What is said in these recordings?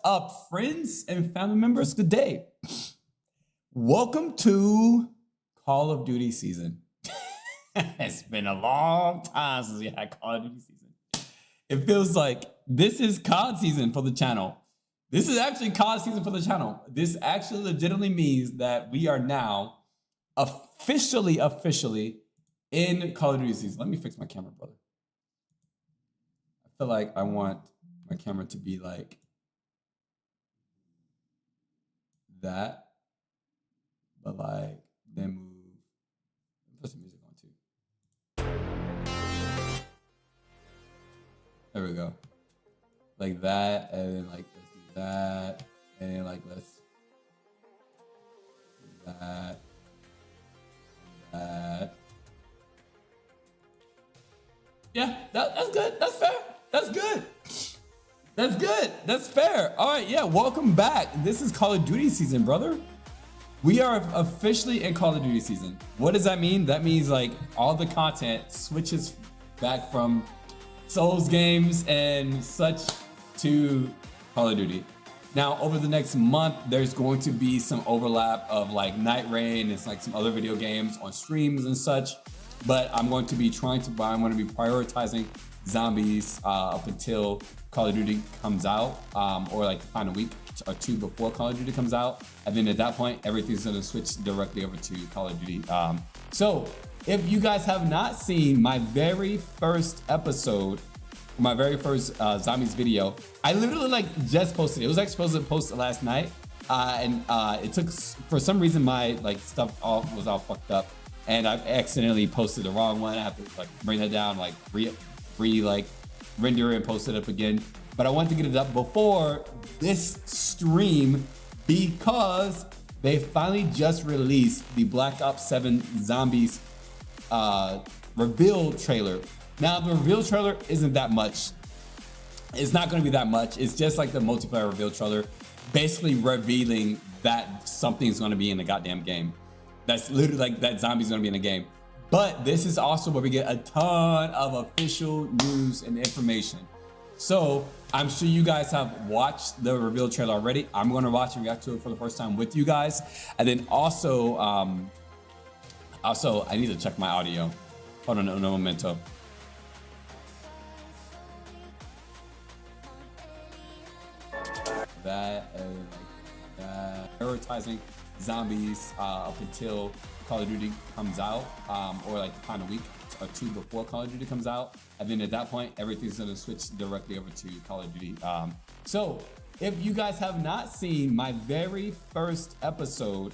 up, friends and family members? Good day. Welcome to Call of Duty season. It's been a long time since we had Call of Duty season. It feels like this is COD season for the channel. This is actually COD season for the channel. This actually legitimately means that we are now officially in Call of Duty season. Let me fix my camera, brother. I feel like I want my camera to be like that, but like then move. Put some music on too. There we go. Like that, and then like let's do that, and then like let's do that, that. Yeah, that's good. That's fair. That's good. That's good. That's fair. All right, yeah, welcome back. This is Call of Duty season, brother. We are officially in Call of Duty season. What does that mean? That means like all the content switches back from Souls games and such to Call of Duty. Now, over the next month, there's going to be some overlap of like Night Rain and like some other video games on streams and such. But I'm going to be prioritizing zombies up until Call of Duty comes out, or like the final week or two before Call of Duty comes out. And then at that point, everything's gonna switch directly over to Call of Duty. So if you guys have not seen my very first episode, my very first zombies video, I literally like just posted it. It was actually supposed to post it last night. And it took, for some reason, my like stuff was all fucked up. And I accidentally posted the wrong one. I have to like bring that down, like render and post it up again. But I wanted to get it up before this stream because they finally just released the Black Ops 7 Zombies reveal trailer. Now the reveal trailer isn't that much. It's not going to be that much. It's just like the multiplayer reveal trailer, basically revealing that something's going to be in the goddamn game. That's literally like that zombie's going to be in the game. But this is also where we get a ton of official news and information. So I'm sure you guys have watched the reveal trailer already. I'm going to watch and react to it for the first time with you guys. And then also, I need to check my audio. Hold on, no momento. That and like that. Prioritizing zombies up until Call of Duty comes out, or like the final week or two before Call of Duty comes out. And then at that point, everything's gonna switch directly over to Call of Duty. So if you guys have not seen my very first episode,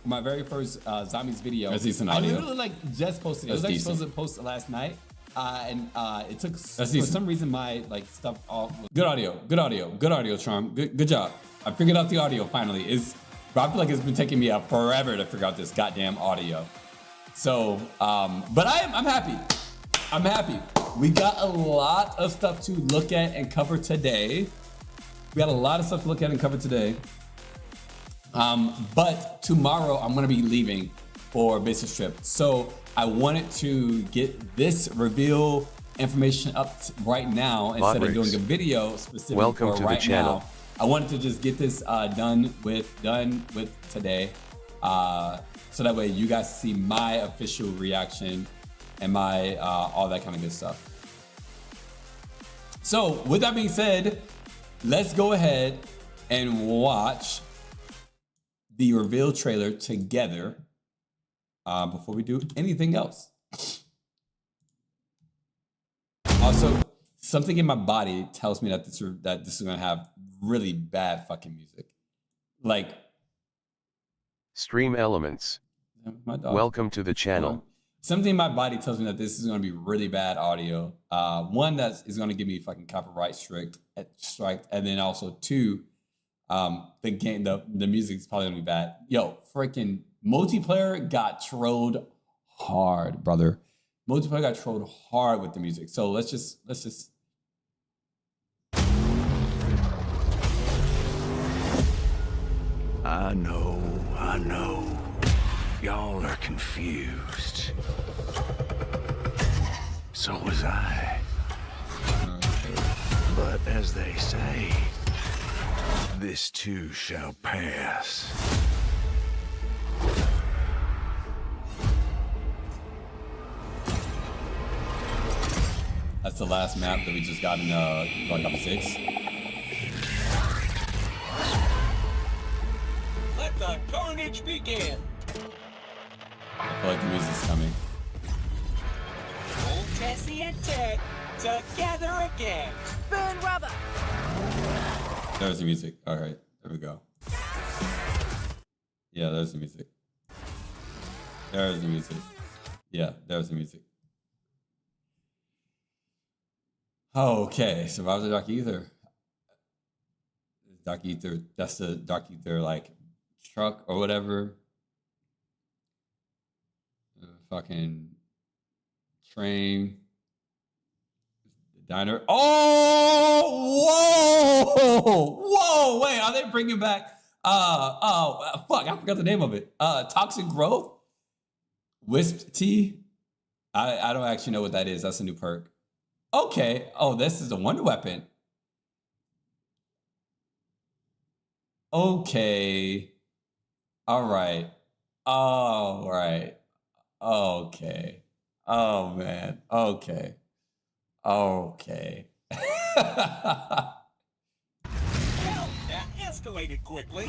my very first zombies video, I literally like just posted it. It was actually supposed to post it last night. And it took, for some reason, my like stuff off. Good audio, Charm. Good job. I figured out the audio finally. But I feel like it's been taking me forever to figure out this goddamn audio. So, but I'm happy. I'm happy. We got a lot of stuff to look at and cover today. But tomorrow I'm gonna be leaving for a business trip. So I wanted to get this reveal information up right now instead of doing a video specifically for right now. I wanted to just get this done with today, so that way you guys see my official reaction and my all that kind of good stuff. So with that being said, let's go ahead and watch the reveal trailer together before we do anything else. Also, something in my body tells me that this is gonna have really bad fucking music. Like Stream Elements. Welcome to the channel. Something in my body tells me that this is gonna be really bad audio. One, that is gonna give me fucking copyright strike, and then also two, the music is probably gonna be bad. Yo, freaking multiplayer got trolled hard, brother. Multiplayer got trolled hard with the music. So let's just. I know. Y'all are confused. So was I. But as they say, This too shall pass. That's the last map that we just got in Black Ops 6. Let the carnage begin. I feel like the music's coming. Old Tessie and Ted together again. Burn rubber. There's the music. All right, there we go. Yeah, there's the music. There's the music. Yeah, there's the music. Okay, Survivors of Dark Ether. Dark Ether, that's the Dark Ether, like, truck or whatever. Fucking train. Diner. Oh, whoa, wait, are they bringing back, fuck, I forgot the name of it. Toxic Growth? Wisp Tea? I don't actually know what that is. That's a new perk. Okay. Oh, this is a wonder weapon. Okay. All right. All right. Okay. Oh, man. Okay. Okay. Well, that escalated quickly.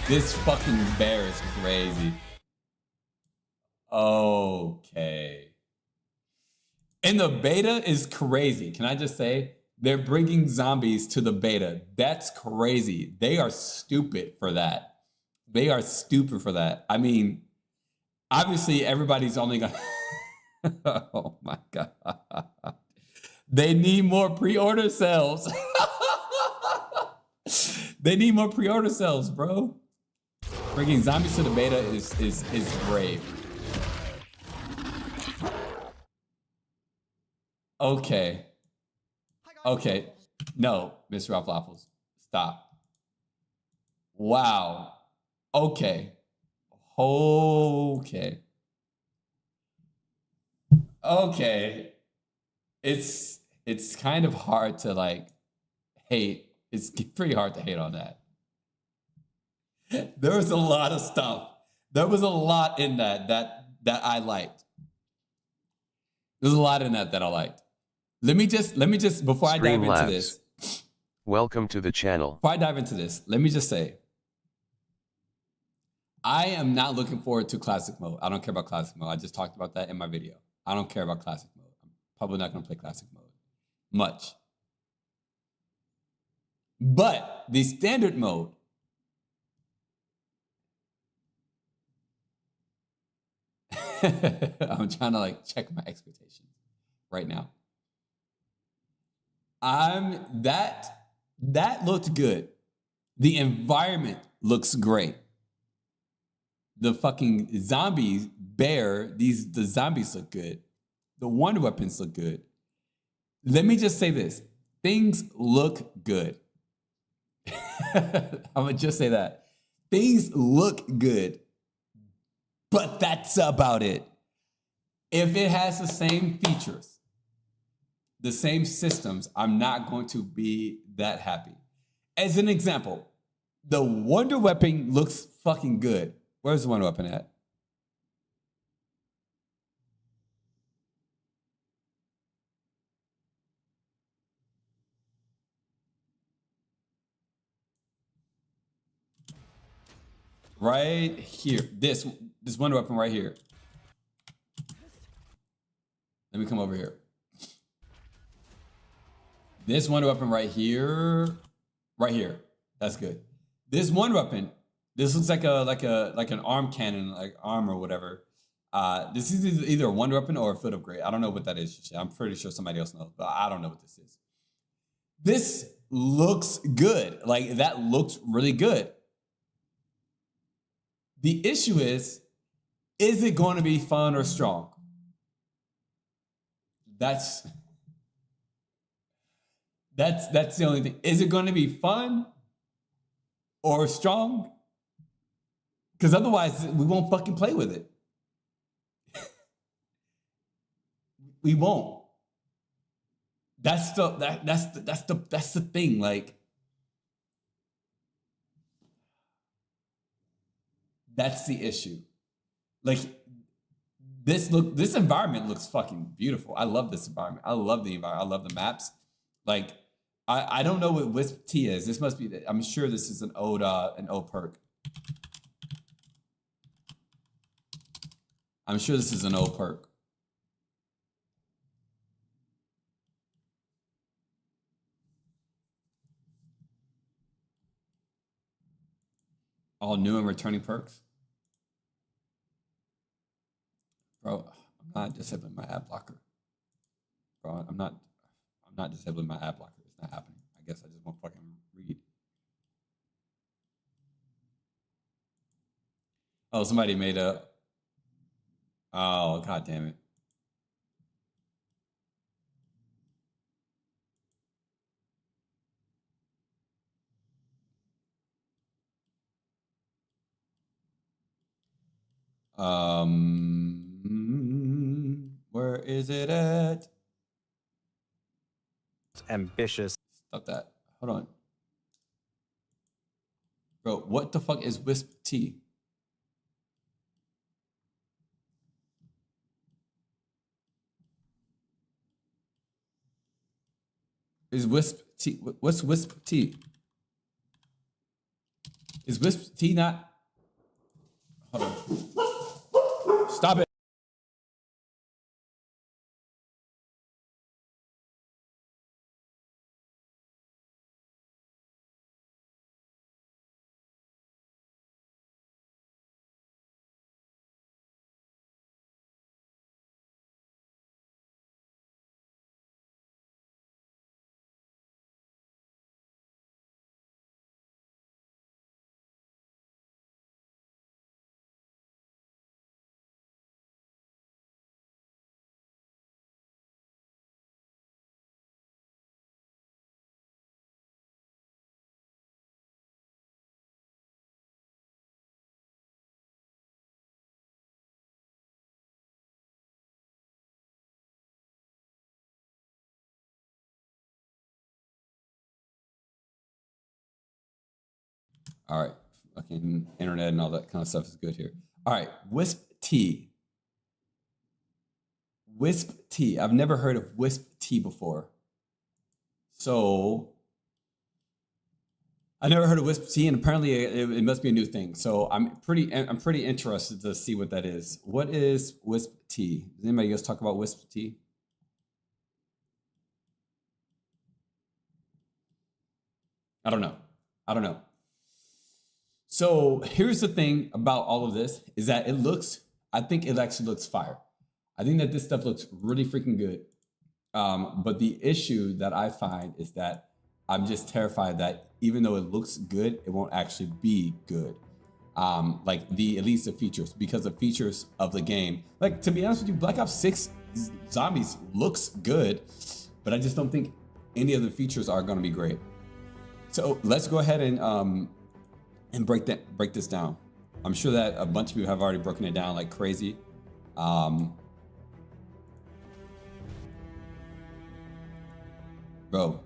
This fucking bear is crazy. Okay. And the beta is crazy. Can I just say, they're bringing zombies to the beta. That's crazy. They are stupid for that. They are stupid for that. I mean, obviously everybody's only gonna... Oh my God. They need more pre-order sales. They need more pre-order sales, bro. Bringing zombies to the beta is brave. Okay. Okay. No, Mr. Waffles. Stop. Wow. Okay. Okay. Okay. It's kind of hard to like hate. It's pretty hard to hate on that. There was a lot of stuff. There was a lot in that I liked. There's a lot in that I liked. Let me just before I dive into this. Welcome to the channel. Before I dive into this, let me just say, I am not looking forward to classic mode. I don't care about classic mode. I just talked about that in my video. I don't care about classic mode. I'm probably not going to play classic mode much. But the standard mode, I'm trying to like check my expectations right now. That looked good. The environment looks great. The fucking zombies, the zombies look good. The wonder weapons look good. Let me just say this. Things look good. I'm gonna just say that. Things look good. But that's about it. If it has the same features, the same systems, I'm not going to be that happy. As an example, the wonder weapon looks fucking good. Where's the wonder weapon at? Right here. This wonder weapon right here. Let me come over here. This wonder weapon right here. Right here. That's good. This wonder weapon, this looks like an arm cannon, like arm or whatever. This is either a wonder weapon or a foot upgrade. I don't know what that is. I'm pretty sure somebody else knows, but I don't know what this is. This looks good. Like, that looks really good. The issue is it going to be fun or strong? That's the only thing. Is it going to be fun or strong? Because otherwise, we won't fucking play with it. We won't. That's the thing. Like, That's the issue. Like this environment looks fucking beautiful. I love this environment. I love the environment. I love the maps. Like I don't know what Wisp T is. This must be. I'm sure this is an old perk. I'm sure this is an old perk. All new and returning perks. Bro, I'm not disabling my ad blocker. Bro, I'm not disabling my ad blocker. It's not happening. I guess I just won't fucking read. Oh, somebody made a. Oh, god damn it. Where is it at? It's ambitious. Stop that. Hold on. Bro, what the fuck is Wisp T? Is Wisp T? What's Wisp T? Is Wisp T not? Hold on. Stop it. All right. Fucking internet and all that kind of stuff is good here. All right. Wisp T. Wisp T. I've never heard of Wisp T before. So I never heard of Wisp T, and apparently it must be a new thing. So I'm pretty interested to see what that is. What is Wisp T? Does anybody else talk about Wisp T? I don't know. So here's the thing about all of this is that I think it actually looks fire. I think that this stuff looks really freaking good. But the issue that I find is that I'm just terrified that even though it looks good, it won't actually be good. Like at least the features, because the features of the game, like to be honest with you, Black Ops 6 Zombies looks good, but I just don't think any of the features are going to be great. So let's go ahead and break this down. I'm sure that a bunch of you have already broken it down like crazy. Bro,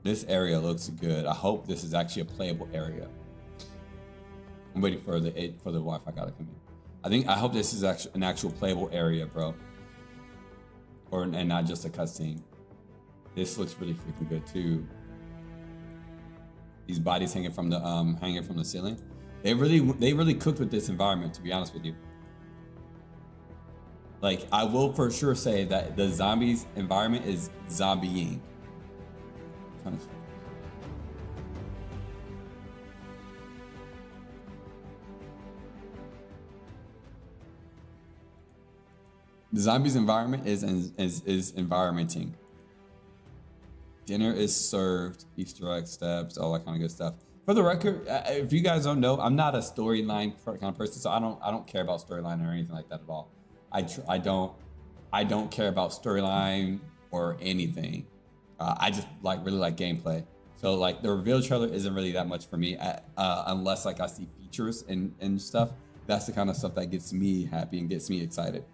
this area looks good. I hope this is actually a playable area. I'm waiting for the Wi-Fi guy to come in. I hope this is actually an actual playable area, bro. And not just a cutscene. This looks really freaking good too. These bodies hanging from the ceiling. They really cooked with this environment, to be honest with you. Like, I will for sure say that the zombies environment is zombieing. The zombies environment is environmenting. Dinner is served, Easter egg steps, all that kind of good stuff. For the record, if you guys don't know, I'm not a storyline kind of person, so I don't care about storyline or anything like that at all. I don't care about storyline or anything. I just really like gameplay. So like the reveal trailer isn't really that much for me, unless like I see features and stuff. That's the kind of stuff that gets me happy and gets me excited,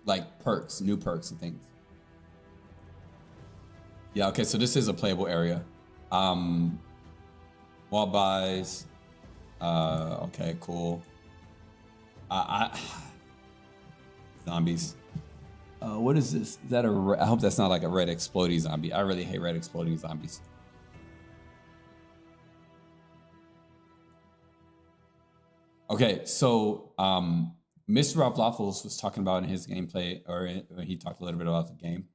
like perks, new perks and things. Yeah, okay, so this is a playable area. Wall buys. Okay, cool. I zombies. What is this? Is that a? I hope that's not like a red exploding zombie. I really hate red exploding zombies. Okay, so Mr. Rob Waffles was talking about in his gameplay, or he talked a little bit about the game,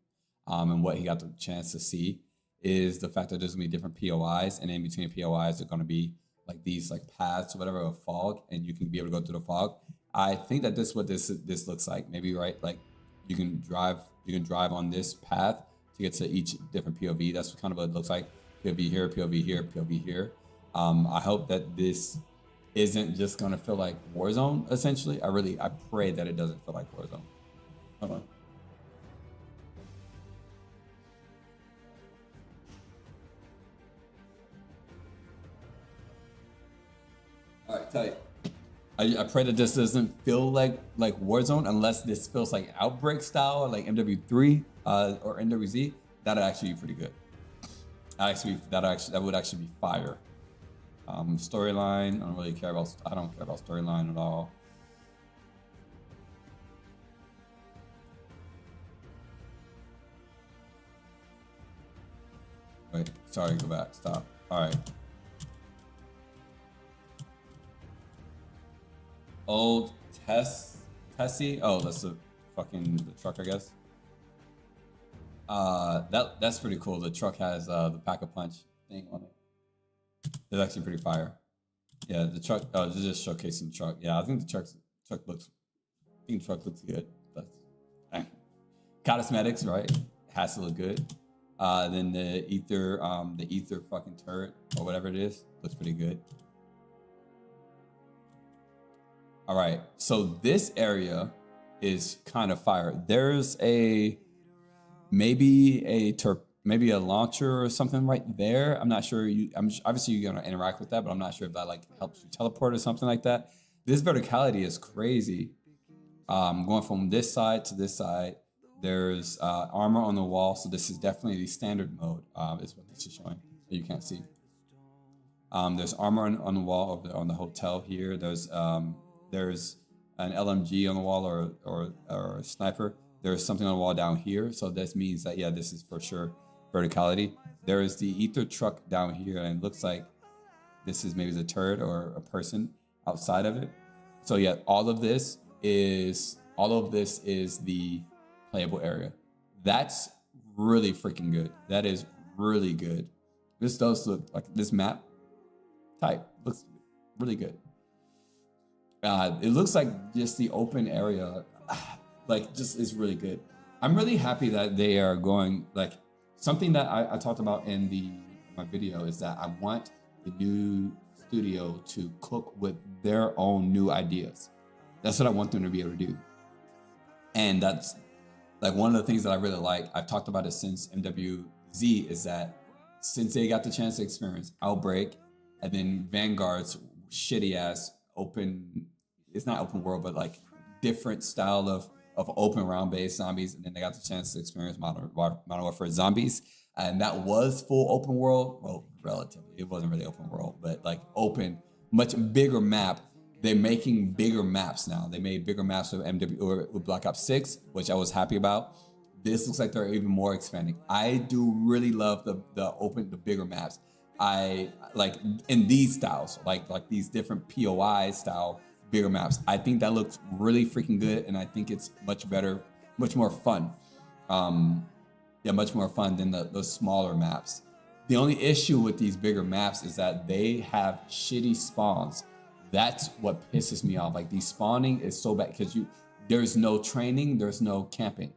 and what he got the chance to see is the fact that there's gonna be different POIs, and in between POIs are gonna be like these like paths or whatever of fog, and you can be able to go through the fog. I think that this is what this looks like. Maybe right, like you can drive on this path to get to each different POV. That's kind of what it looks like. POV here, POV here, POV here. I hope that this isn't just gonna feel like Warzone. Essentially, I pray that it doesn't feel like Warzone. Hold on. All right, tight. I pray that this doesn't feel like Warzone, unless this feels like Outbreak style, like MW3 or NWZ. That'd actually be pretty good. That would actually be fire. Storyline. I don't care about storyline at all. Wait, sorry, go back. Stop. All right. Old Tessie. Oh, that's the truck, I guess. That's pretty cool. The truck has the pack-a-punch thing on it. It's actually pretty fire. Yeah, the truck. Oh, this is just showcasing the truck. Yeah, I think the truck looks. I think the truck looks good. That's cosmetics, right? Has to look good. Then the ether fucking turret or whatever it is looks pretty good. All right, so this area is kind of fire. There's maybe a launcher or something right there. I'm not sure. Obviously you're gonna interact with that, but I'm not sure if that like helps you teleport or something like that. This verticality is crazy. Going from this side to this side. There's armor on the wall, so this is definitely the standard mode. Is what this is showing. You can't see. There's armor on the wall on the hotel here. There's an LMG on the wall or a sniper. There's something on the wall down here. So this means that, yeah, this is for sure verticality. There is the ether truck down here, and it looks like this is maybe the turret or a person outside of it. So yeah, all of this is the playable area. That's really freaking good. That is really good. This does look like this map type looks really good. It looks like just the open area, like just is really good. I'm really happy that they are going, like something that I talked about in my video is that I want the new studio to cook with their own new ideas. That's what I want them to be able to do. And that's like one of the things that I really like. I've talked about it since MWZ is that since they got the chance to experience Outbreak and then Vanguard's shitty ass open, it's not open world, but like different style of open round based zombies. And then they got the chance to experience Modern Warfare Zombies. And that was full open world. Well, relatively, it wasn't really open world, but like open, much bigger map. They're making bigger maps now. They made bigger maps with with Black Ops 6, which I was happy about. This looks like they're even more expanding. I do really love the bigger maps. I like in these styles, like these different POI style bigger maps. I think that looks really freaking good, and I think it's much better, much more fun. Much more fun than those smaller maps. The only issue with these bigger maps is that they have shitty spawns. That's what pisses me off. Like the spawning is so bad because there's no training, there's no camping.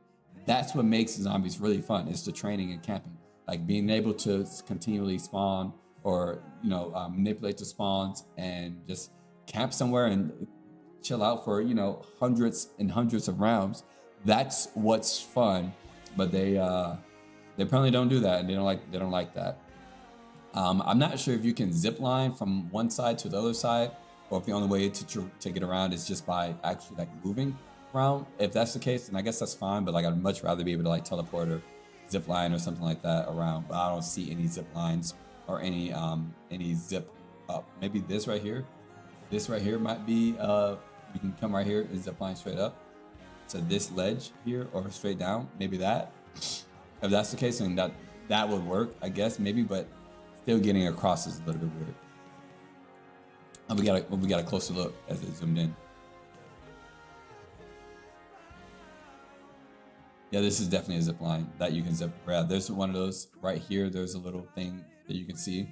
That's what makes zombies really fun, is the training and camping. Like being able to continually spawn or manipulate the spawns and just camp somewhere and chill out for hundreds and hundreds of rounds. That's what's fun. But they apparently don't do that, and they don't like that. I'm not sure if you can zip line from one side to the other side, or if the only way to get around is just by actually like moving around. If that's the case, then I guess that's fine. But like I'd much rather be able to like teleport or zip line or something like that around. But I don't see any zip lines or any zip up. Maybe this right here. This right here might be You can come right here and zip line straight up to this ledge here or straight down. Maybe that. If that's the case, then that would work, I guess, maybe, but still getting across is a little bit weird. And we got a closer look as it zoomed in. Yeah, this is definitely a zip line that you can zip. Yeah, there's one of those right here. There's a little thing that you can see.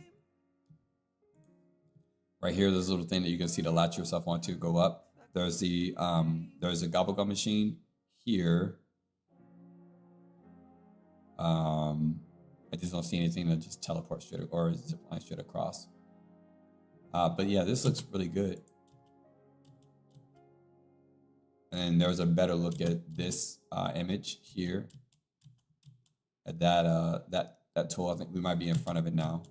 Right here, there's a little thing that you can see to latch yourself onto, go up. There's a gobblegum machine here. I just don't see anything that just teleport straight or zip line straight across. But yeah, this looks really good. And there's a better look at this image here. At that tool, I think we might be in front of it now.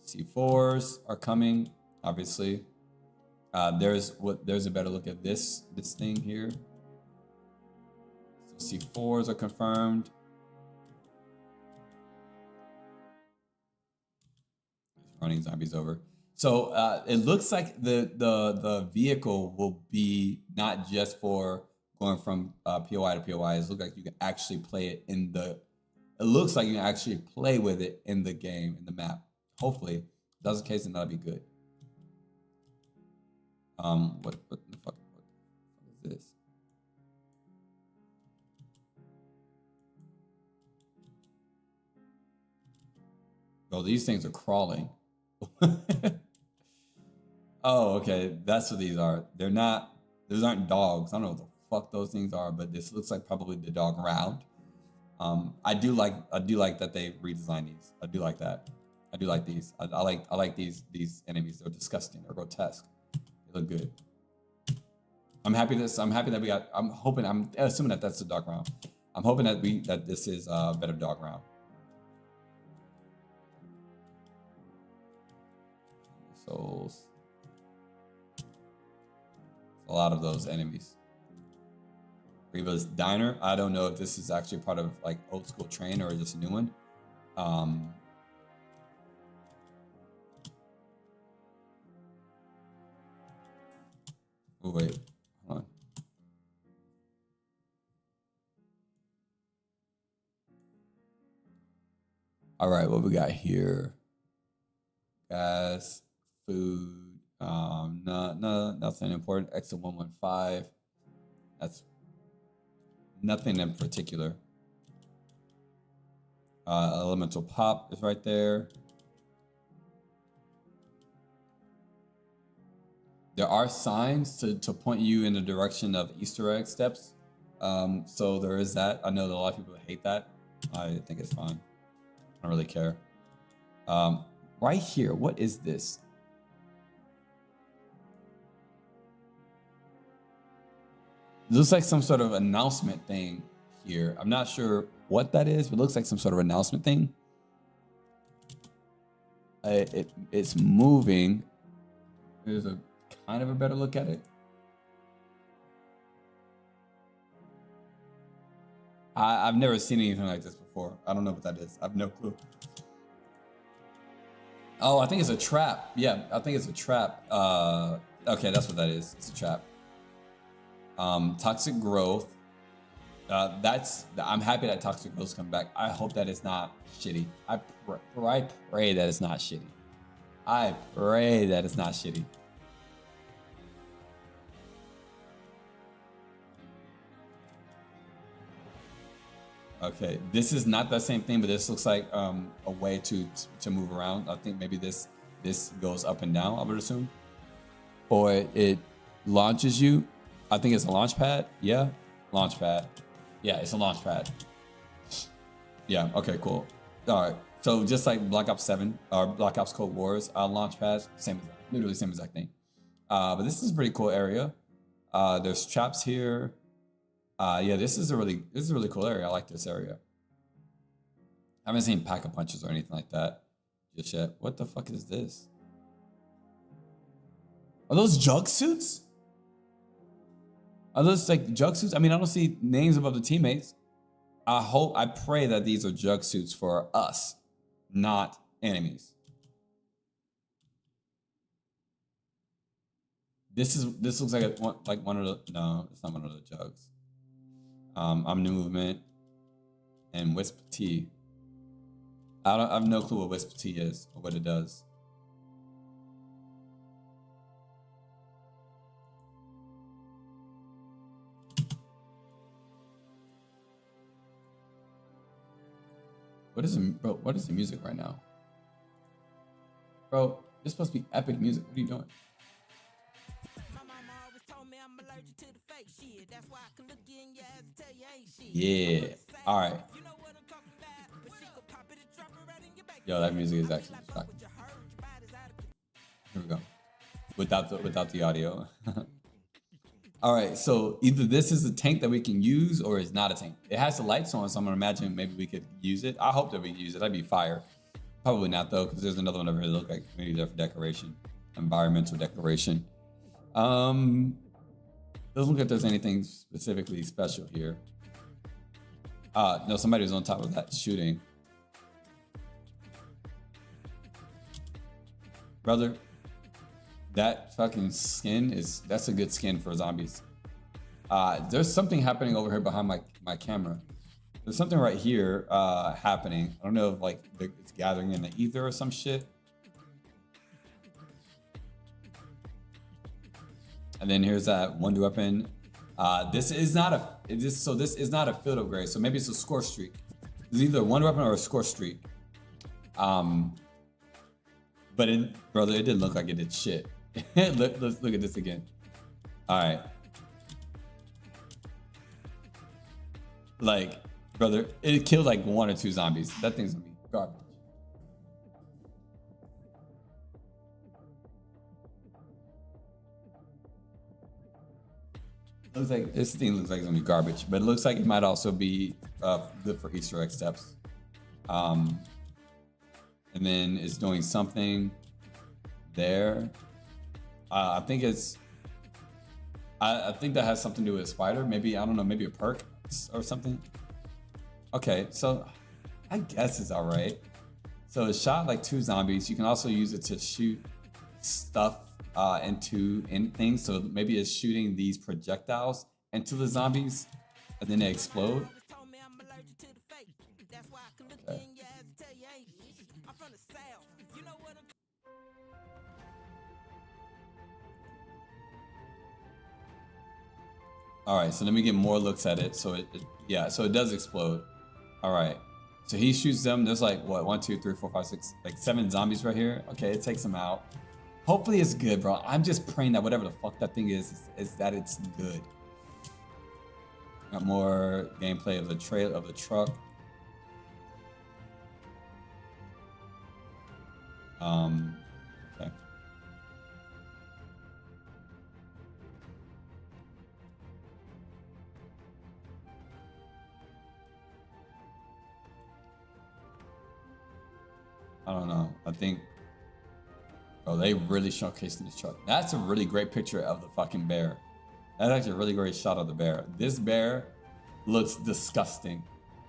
C4s are coming, obviously. There's a better look at this thing here. So C4s are confirmed. Running zombies over. So it looks like the vehicle will be not just for going from POI to POI. It looks like you can actually play it in the. It looks like you can actually play with it in the game, in the map. Hopefully, if that's the case, then that'll be good. What the fuck is this? Oh, these things are crawling. Oh, okay. That's what these are. They're not, those aren't dogs. I don't know what the fuck those things are, but this looks like probably the dog round. I do like that they redesigned these. I do like that. I do like these. I like these enemies. They're disgusting. They're grotesque. They look good. I'm happy that we got, I'm assuming that that's the dog round. I'm hoping that this is a better dog round. Souls. A lot of those enemies. Reva's Diner. I don't know if this is actually part of like old school train or just a new one. Oh wait, hold on. All right, what we got here? Gas, food. No, nothing important. Exit 115. That's nothing in particular. Elemental pop is right there. There are signs to point you in the direction of Easter egg steps. So there is that. I know that a lot of people hate that. I think it's fine. I don't really care. Right here, what is this? It looks like some sort of announcement thing here. I'm not sure what that is, but it looks like some sort of announcement thing. It's moving. There's a kind of a better look at it. I've never seen anything like this before. I don't know what that is. I have no clue. Oh, I think it's a trap. Yeah, I think it's a trap. Okay, that's what that is. It's a trap. Toxic growth. I'm happy that toxic growth's come back. I hope that it's not shitty. I pray that it's not shitty. I pray that it's not shitty. Okay, this is not the same thing, but this looks like a way to move around. I think maybe this goes up and down, I would assume. Or it launches you. I think it's a launch pad. Yeah, launch pad. Yeah, it's a launch pad. Yeah, okay, cool. All right, so just like Black Ops 7 or Black Ops Cold War's launch pads, literally same exact thing. But this is a pretty cool area. There's traps here. Yeah, this is a really cool area. I like this area. I haven't seen pack-a-punches or anything like that just yet. What the fuck is this? Are those jug suits? Are those like jug suits? I mean, I don't see names above the teammates. I pray that these are jug suits for us, not enemies. This looks like one of the, no, it's not one of the jugs. Omni movement and Wisp T. I have no clue what Wisp T is or what it does. What is it, bro? What is the music right now? Bro, this is supposed to be epic music. What are you doing? Yeah. All right. Yo, that music is actually shocking. Here we go. Without the audio. All right. So either this is a tank that we can use or it's not a tank. It has the lights on, so I'm gonna imagine maybe we could use it. I hope that we can use it. That'd be fire. Probably not though, because there's another one over here that look like maybe there for decoration, environmental decoration. Doesn't look like there's anything specifically special here. No, somebody was on top of that shooting. Brother, that fucking skin that's a good skin for zombies. There's something happening over here behind my camera. There's something right here happening. I don't know if like it's gathering in the ether or some shit. And then here's that wonder weapon. This is not a field upgrade, so maybe it's a score streak. It's either a wonder weapon or a score streak. But brother, it didn't look like it did shit. Let's look at this again. All right. Like, brother, it killed like 1 or 2 zombies. That thing's gonna be garbage. Looks like this thing looks like it's gonna be garbage, but it looks like it might also be good for Easter egg steps. And then it's doing something there. I think it's. I think that has something to do with a spider. Maybe, I don't know, maybe a perk or something. Okay, so I guess it's all right. So it shot like 2 zombies. You can also use it to shoot stuff in things. So maybe it's shooting these projectiles into the zombies and then they explode. Okay. All right, so let me get more looks at it. So so it does explode. All right, so he shoots them. There's like what, 1, 2, 3, 4, 5, 6, like 7 zombies right here. Okay, it takes them out. Hopefully it's good, bro. I'm just praying that whatever the fuck that thing is that it's good. Got more gameplay of the truck. Okay. I don't know. I think, oh, they really showcased this truck. That's a really great picture of the fucking bear. That's actually a really great shot of the bear. This bear looks disgusting.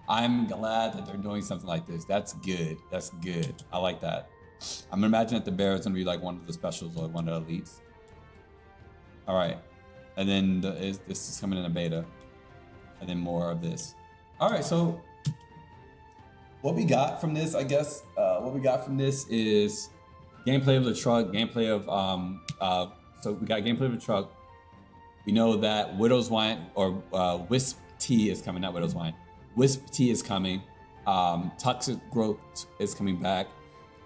I'm glad that they're doing something like this. That's good. That's good. I like that. I'm gonna imagine that the bear is gonna be like one of the specials or one of the elites. All right, and then this is coming in a beta, and then more of this. All right, so what we got from this, I guess, what we got from this is gameplay of the truck, gameplay of so we got gameplay of the truck. We know that Widow's Wine or Wisp T is coming, not Widow's Wine. Wisp T is coming. Toxic Growth is coming back.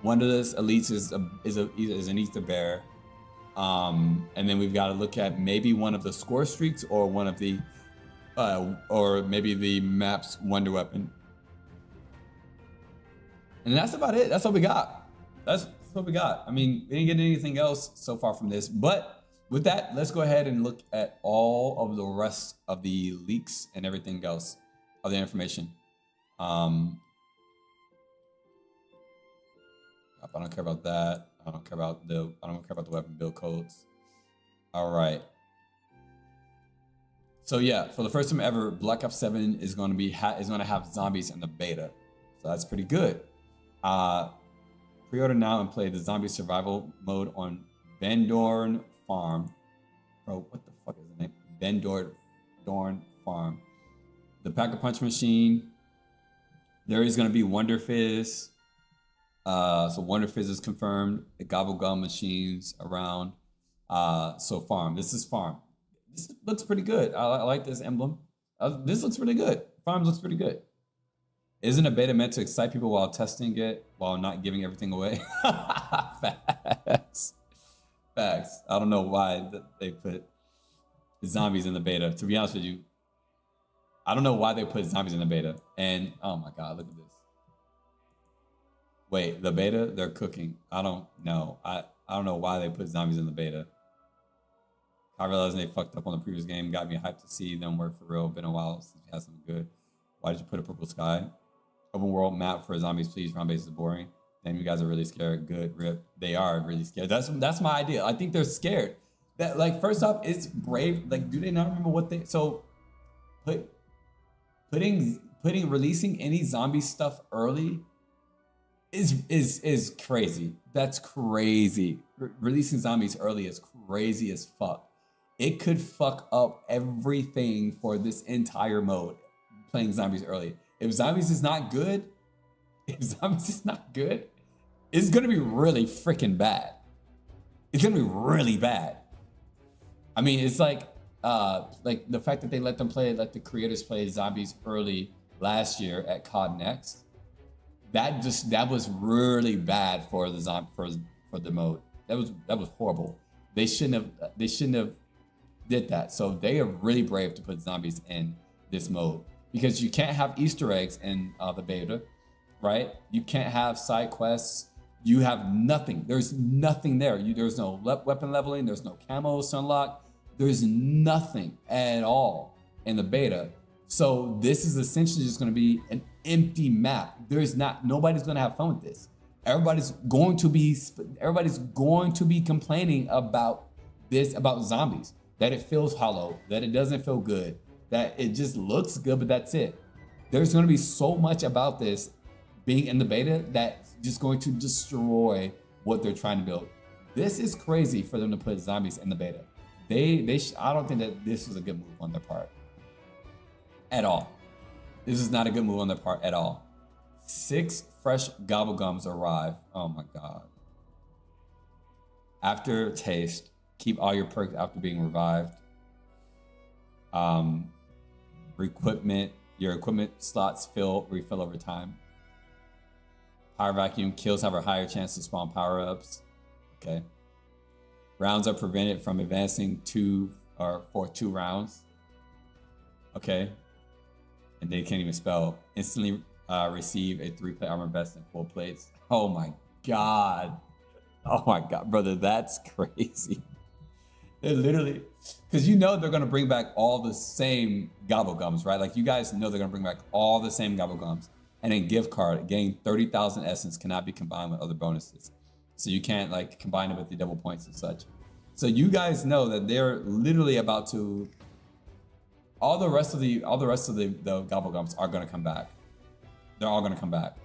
One of those elites is an ether bear. And then we've got to look at maybe one of the score streaks or one of the or maybe the map's wonder weapon. And that's about it. That's what we got. That's what we got. I mean, we didn't get anything else so far from this, but with that, let's go ahead and look at all of the rest of the leaks and everything else of the information. I don't care about that. I don't care about the weapon build codes. All right. So yeah, for the first time ever, Black Ops 7 is going to have zombies in the beta. So that's pretty good. Pre-order now and play the zombie survival mode on Van Dorn Farm. Bro, what the fuck is the name? Ben Dorn Farm. The Pack-a-Punch machine. There is going to be Wonder Fizz. So Wonder Fizz is confirmed. The Gobble Gum machines around. So farm. This is farm. This looks pretty good. I like this emblem. This looks pretty good. Farm looks pretty good. Isn't a beta meant to excite people while testing it, while not giving everything away? Facts. Facts. I don't know why they put zombies in the beta. To be honest with you, I don't know why they put zombies in the beta. And oh my god, look at this. Wait, the beta? They're cooking. I don't know. I don't know why they put zombies in the beta. I realized they fucked up on the previous game. Got me hyped to see them work for real. Been a while since we had something good. Why did you put a purple sky? Open world map for zombies, please. Round base is boring. Damn, you guys are really scared. Good, rip. They are really scared. That's my idea. I think they're scared. That, like, first off, it's brave. Like, do they not remember what they? So, releasing any zombie stuff early is crazy. That's crazy. Releasing zombies early is crazy as fuck. It could fuck up everything for this entire mode. Playing zombies early. If zombies is not good, it's gonna be really freaking bad. It's gonna be really bad. I mean, it's like the fact that they let the creators play zombies early last year at COD Next. That was really bad for the for the mode. That was horrible. They shouldn't have did that. So they are really brave to put zombies in this mode because you can't have Easter eggs in the beta, right? You can't have side quests. You have nothing. There's nothing there. There's no weapon leveling. There's no camos to unlock. There's nothing at all in the beta. So this is essentially just going to be an empty map. Nobody's going to have fun with this. Everybody's going to be complaining about zombies, that it feels hollow, that it doesn't feel good, that it just looks good, but that's it. There's going to be so much about this being in the beta that's just going to destroy what they're trying to build. This is crazy for them to put zombies in the beta. I don't think that this was a good move on their part at all. This is not a good move on their part at all. 6 fresh gobblegums arrive. Oh my god. After taste, keep all your perks after being revived. Your equipment slots refill over time. Power vacuum kills have a higher chance to spawn power-ups. Okay. Rounds are prevented from advancing for 2 rounds. Okay. And they can't even spell. Instantly receive a 3-plate armor vest and 4 plates. Oh my god. Oh my god, brother, that's crazy. They're literally, because they're gonna bring back all the same gobblegums, right? Like you guys know they're gonna bring back all the same gobblegums. And then gift card, getting 30,000 essence cannot be combined with other bonuses. So you can't like combine it with the double points and such. So you guys know that they're literally about to, all the rest of the gobblegums are gonna come back. They're all gonna come back.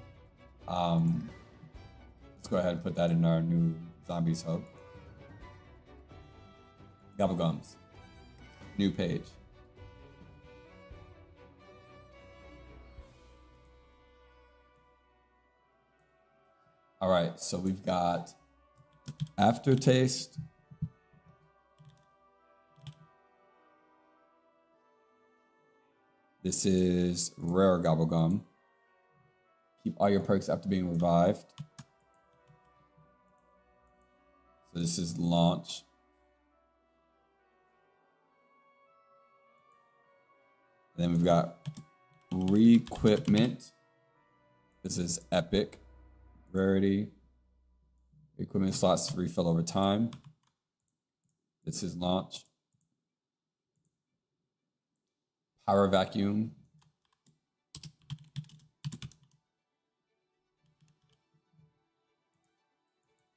Let's go ahead and put that in our new zombies hub. Gobblegums. New page. All right, so we've got aftertaste. This is rare gobblegum. Keep all your perks after being revived. So this is launch. Then we've got re-equipment. This is epic. Rarity. Equipment slots refill over time. This is launch. Power vacuum.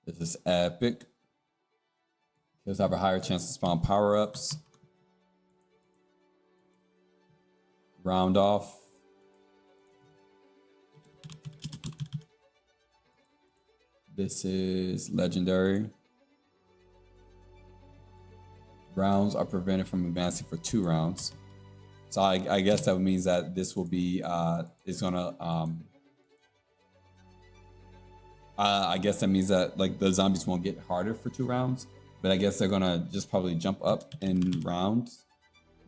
This is epic. Kills have a higher chance to spawn power-ups. Round off. This is legendary. Rounds are prevented from advancing for 2 rounds. So I guess that means that this will be it's gonna I guess that means that like the zombies won't get harder for 2 rounds, but I guess they're gonna just probably jump up in rounds,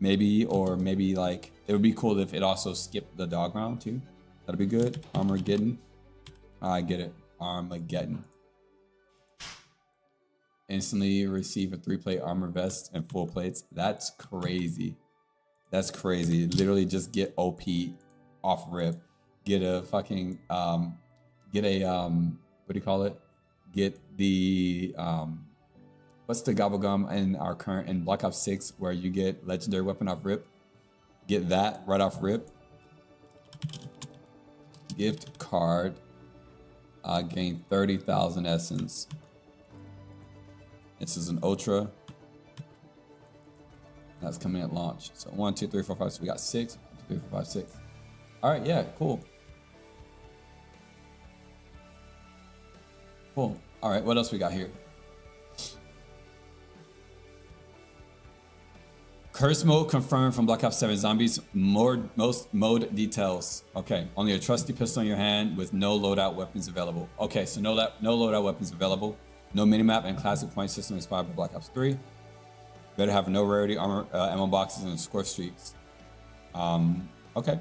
maybe, or maybe like it would be cool if it also skipped the dog round too. That'd be good. Armageddon. I get it. Armageddon. Instantly receive a 3-plate armor vest and full plates. That's crazy. That's crazy. Literally just get OP off rip. Get a fucking get a what do you call it? Get the what's the gobble gum in our current in Black Ops 6 where you get legendary weapon off rip? Get that right off rip. Gift card. Gain 30,000 essence. This is an ultra. That's coming at launch. So 1, 2, 3, 4, 5. So we got 6. 1, 2, 3, 4, 5, 6. All right, yeah, cool. Cool. All right, what else we got here? Curse mode confirmed from Black Ops 7 Zombies. Most mode details. Okay, only a trusty pistol in your hand with no loadout weapons available. Okay, so no loadout weapons available. No minimap and classic point system inspired by Black Ops 3. Better have no rarity armor, ammo boxes and score streaks. Okay.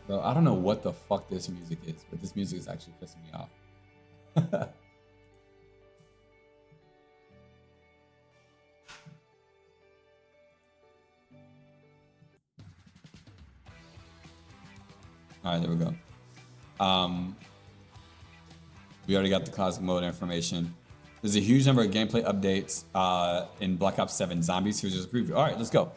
Bro, I don't know what the fuck this music is, but this music is actually pissing me off. All right, there we go. We already got the classic mode information. There's a huge number of gameplay updates in Black Ops 7 Zombies. Here's just a preview. All right, let's go.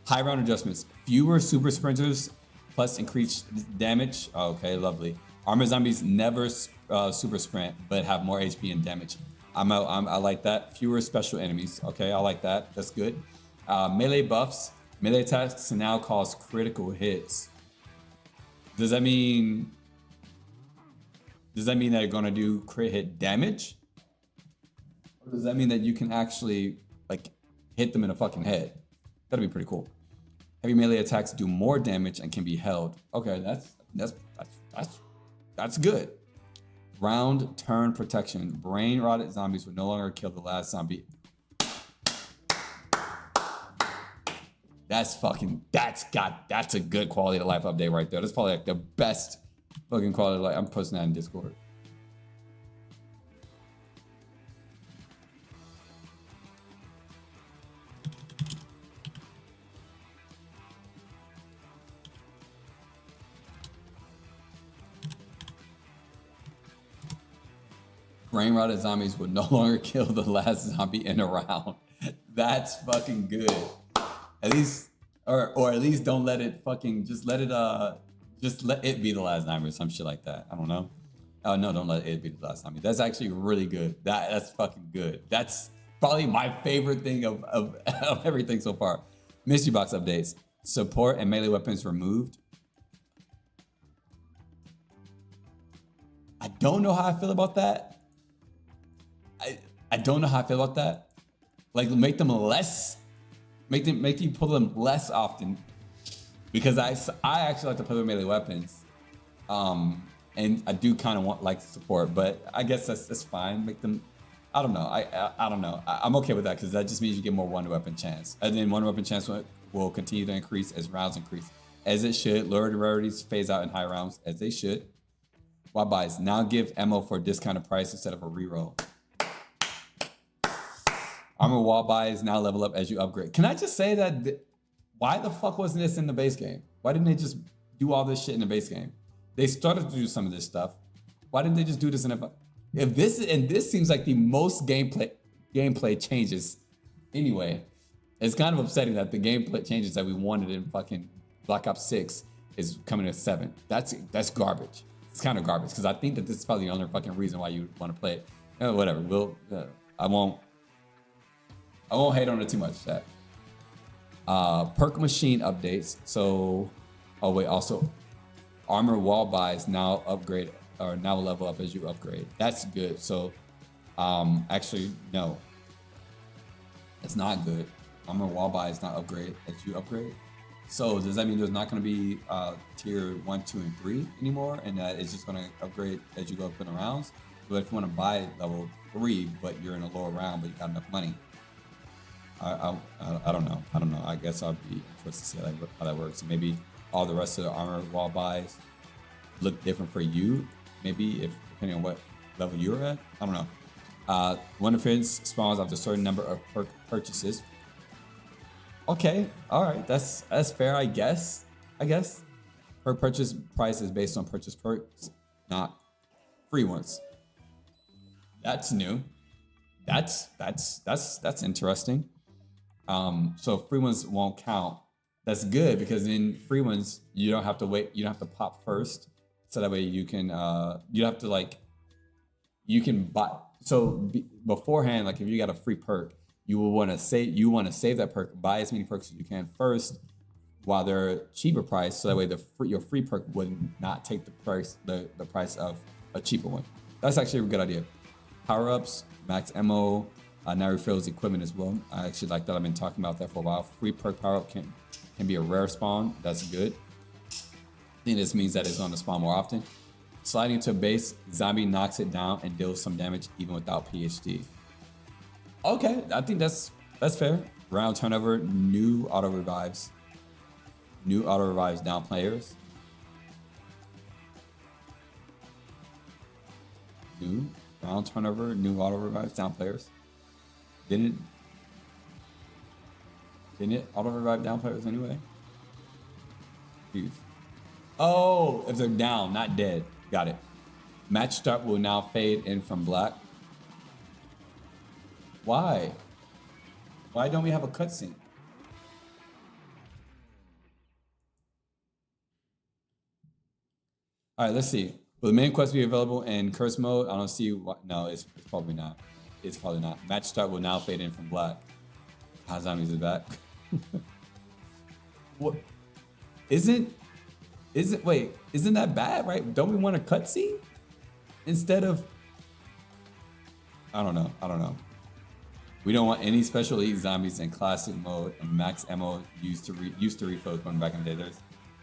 High round adjustments. Fewer super sprinters plus increased damage. Okay, lovely. Armor zombies never super sprint, but have more HP and damage. I like that. Fewer special enemies. Okay, I like that. That's good. Melee buffs. Melee attacks now cause critical hits. Does that mean they're gonna do crit hit damage? Or does that mean that you can actually like hit them in the fucking head? That'd be pretty cool. Heavy melee attacks do more damage and can be held. Okay, that's good. Round turn protection. Brain rotted zombies would no longer kill the last zombie. That's a good quality of life update right there. That's probably like the best fucking quality of life. I'm posting that in Discord. Brain rotted zombies would no longer kill the last zombie in a round. That's fucking good. At least, or at least don't let it fucking, just let it be the last zombie or some shit like that. I don't know. Oh no, don't let it be the last zombie. That's actually really good. That's fucking good. That's probably my favorite thing of everything so far. Mystery box updates. Support and melee weapons removed. I don't know how I feel about that. I don't know how I feel about that. Like make them less. Make you pull them less often, because I actually like to play with melee weapons, and I do kind of want like support, but I guess that's fine. Make them, I don't know. I don't know. I'm okay with that because that just means you get more one weapon chance, and then one weapon chance will continue to increase as rounds increase, as it should. Lower rarities phase out in high rounds as they should. Why buys now give ammo for a discounted price instead of a reroll. Armor wall buys now level up as you upgrade. Can I just say that? Why the fuck wasn't this in the base game? Why didn't they just do all this shit in the base game? They started to do some of this stuff. Why didn't they just do this in a? If this seems like the most gameplay changes. Anyway, it's kind of upsetting that the gameplay changes that we wanted in fucking Black Ops 6 is coming to 7. That's garbage. It's kind of garbage because I think that this is probably the only fucking reason why you want to play it. Whatever. I won't hate on it too much. That perk machine updates. So, oh wait, also armor wall buys now upgrade or now level up as you upgrade. That's good. So, actually no. It's not good. Armor wall buy is not upgrade as you upgrade. So does that mean there's not going to be tier 1, 2, and 3 anymore, and that it's just going to upgrade as you go up in the rounds? But if you want to buy level 3, but you're in a lower round, but you got enough money, I don't know. I don't know. I guess I'll be interested to see how that works. And maybe all the rest of the armor wall buys look different for you. Maybe if depending on what level you're at. I don't know. Wonder Fins spawns after a certain number of purchases. Okay, all right, that's fair, I guess. Per purchase price is based on purchase perks, not free ones. That's new. That's interesting. So free ones won't count. That's good because in free ones you don't have to wait. You don't have to pop first, so that way you can. You have to like. You can buy. So beforehand, like if you got a free perk, you will want to save. You want to save that perk. Buy as many perks as you can first, while they're cheaper price. So that way your free perk would not take the price of a cheaper one. That's actually a good idea. Power ups, max ammo. Now refills equipment as well. I actually like that. I've been talking about that for a while. Free perk power up can be a rare spawn. That's good. I think this means that it's on the spawn more often. Sliding to a base, zombie knocks it down and deals some damage even without PhD. Okay, I think that's fair. Round turnover, new auto revives. New auto revives down players. New round turnover, new auto revives down players. Didn't it auto revive down players anyway? Jeez. Oh, if they're down, not dead. Got it. Match start will now fade in from black. Why? Why don't we have a cutscene? All right, let's see. Will the main quest be available in curse mode? I don't see what. No, it's probably not. It's probably not. Match start will now fade in from black. Zombies is back. What? Isn't that bad, right? Don't we want a cutscene instead of? I don't know. We don't want any special elite zombies in classic mode and max ammo used to refill going back in the day.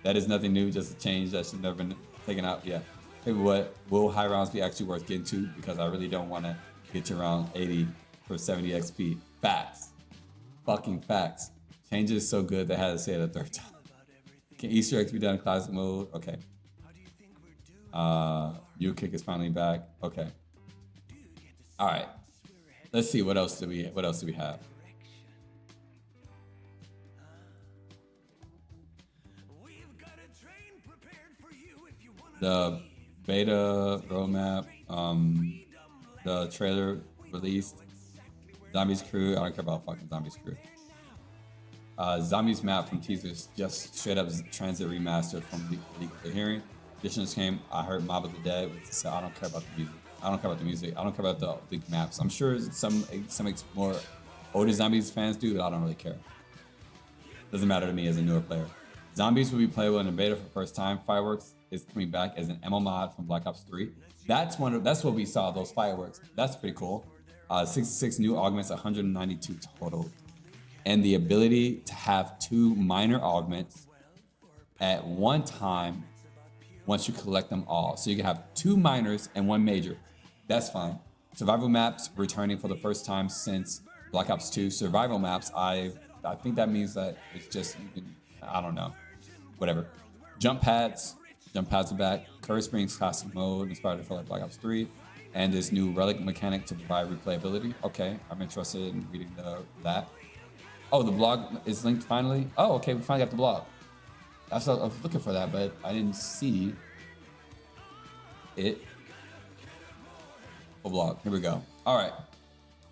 That is nothing new, just a change that should never been taken out. Yeah. Hey, what will high rounds be actually worth getting to? Because I really don't want to get to around 80 for 70 XP. Facts. Fucking facts. Change is so good they had to say it a third time. Can Easter eggs be done in classic mode? Okay. New kick is finally back. Okay. All right. Let's see what else do we have. The beta roadmap, the trailer released. Zombies crew. I don't care about fucking Zombies crew. Zombies map from teasers, just straight up transit remastered from League of the Hearing. Additions came. I heard Mob of the Dead, so I don't care about the music. I don't care about the leaked maps. I'm sure some more older Zombies fans do, but I don't really care. Doesn't matter to me as a newer player. Zombies will be playable in the beta for the first time. Fireworks is coming back as an MO mod from Black Ops 3. That's what we saw, those fireworks. That's pretty cool. 66 new augments, 192 total. And the ability to have 2 minor augments at one time once you collect them all. So you can have 2 minors and 1 major. That's fine. Survival maps returning for the first time since Black Ops 2. Survival maps, I think that means that it's just, you can, I don't know, whatever. Jump pads are back. Curse brings classic mode, inspired to feel like Black Ops 3. And this new relic mechanic to provide replayability. Okay, I'm interested in reading that. Oh, the blog is linked finally? Oh, okay, we finally got the blog. I was looking for that, but I didn't see it. Blog, here we go. All right,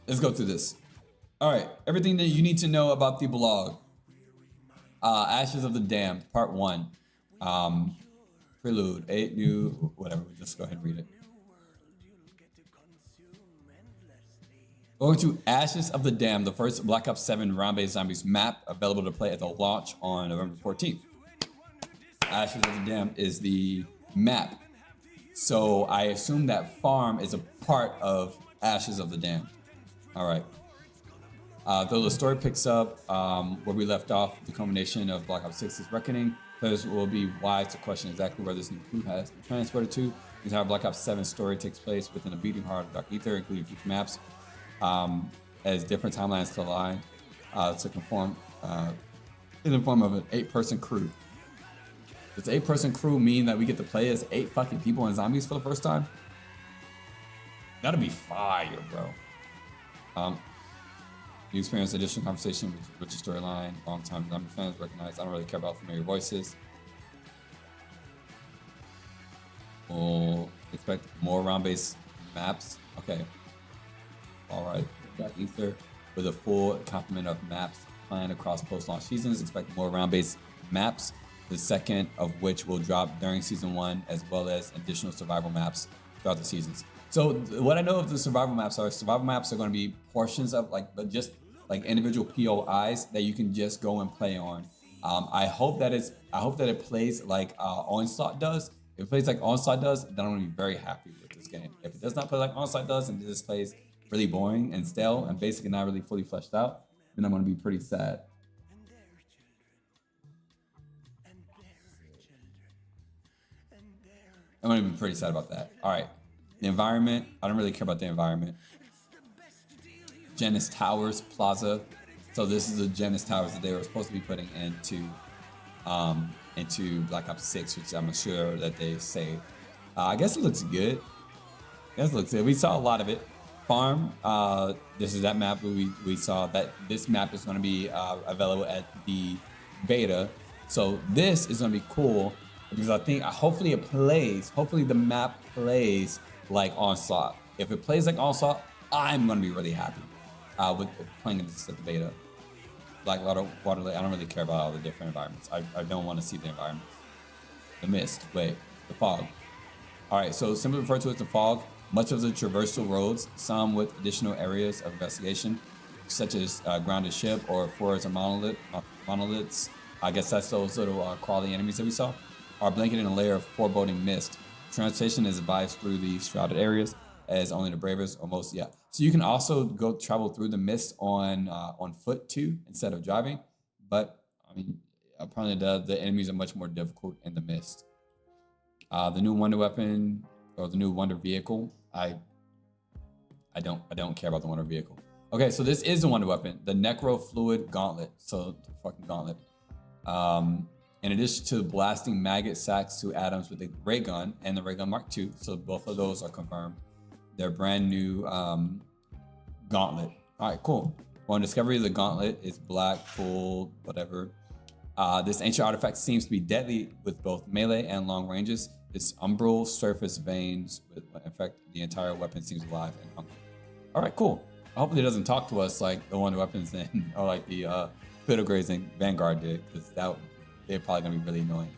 let's go through this. All right, everything that you need to know about the blog. Ashes of the Damned, part 1. Prelude, 8 new, whatever, we just go ahead and read it. Going to Ashes of the Damned, the first Black Ops 7 round-based zombies map available to play at the launch on November 14th. Ashes of the Damned is the map. So I assume that farm is a part of Ashes of the Damned. All right. Though the story picks up where we left off, the culmination of Black Ops 6's reckoning, players will be wise to question exactly where this new crew has been transported to. The entire Black Ops 7 story takes place within a beating heart of Dark Ether, including future maps, as different timelines to align to conform in the form of an 8-person crew. Does the 8-person crew mean that we get to play as 8 fucking people and zombies for the first time? That'd be fire, bro. You experience additional conversation with your storyline. Long-time zombie fans recognize. I don't really care about familiar voices. We'll expect more round-based maps. Okay. All right. Got Ether with a full complement of maps planned across post-launch seasons. Expect more round-based maps, the second of which will drop during season 1, as well as additional survival maps throughout the seasons. So what I know of the survival maps are going to be portions of just individual POIs that you can just go and play on. I hope that it plays like Onslaught does. If it plays like Onslaught does, then I'm going to be very happy with this game. If it does not play like Onslaught does and it just plays really boring and stale and basically not really fully fleshed out, then I'm going to be pretty sad. I'm going to be pretty sad about that. All right. The environment, I don't really care about the environment. Genesis Towers Plaza. So this is the Genesis Towers that they were supposed to be putting into Black Ops 6, which I'm sure that they saved. I guess it looks good. We saw a lot of it. Farm, this is that map we saw that this map is going to be available at the beta. So this is going to be cool because I think hopefully the map plays like Onslaught. If it plays like Onslaught, I'm going to be really happy with playing this at the beta. Blackwater, Waterlake, I don't really care about all the different environments. I don't want to see the environments. The mist, the fog. All right, so simply referred to as the fog. Much of the traversal roads, some with additional areas of investigation, such as grounded ship or forests or monoliths. I guess that's those little crawly enemies that we saw, are blanketed in a layer of foreboding mist. Transportation is advised through the shrouded areas, as only the bravest or most. Yeah. So you can also go travel through the mist on foot too, instead of driving. But I mean, apparently the enemies are much more difficult in the mist. The new wonder weapon or the new wonder vehicle. I don't care about the wonder vehicle. Okay, so this is the wonder weapon, the Necro Fluid Gauntlet. So the fucking gauntlet. In addition to blasting maggot sacks to atoms with the ray gun and the ray gun Mark II, so both of those are confirmed. Their brand new gauntlet. All right, cool. On discovery, the gauntlet is black, full, whatever. This ancient artifact seems to be deadly with both melee and long ranges. Its umbral surface veins, in fact, the entire weapon seems alive and hungry. All right, cool. Hopefully it doesn't talk to us like the wonder weapons then, or like the Fiddle Grazing Vanguard did, because they're probably gonna be really annoying.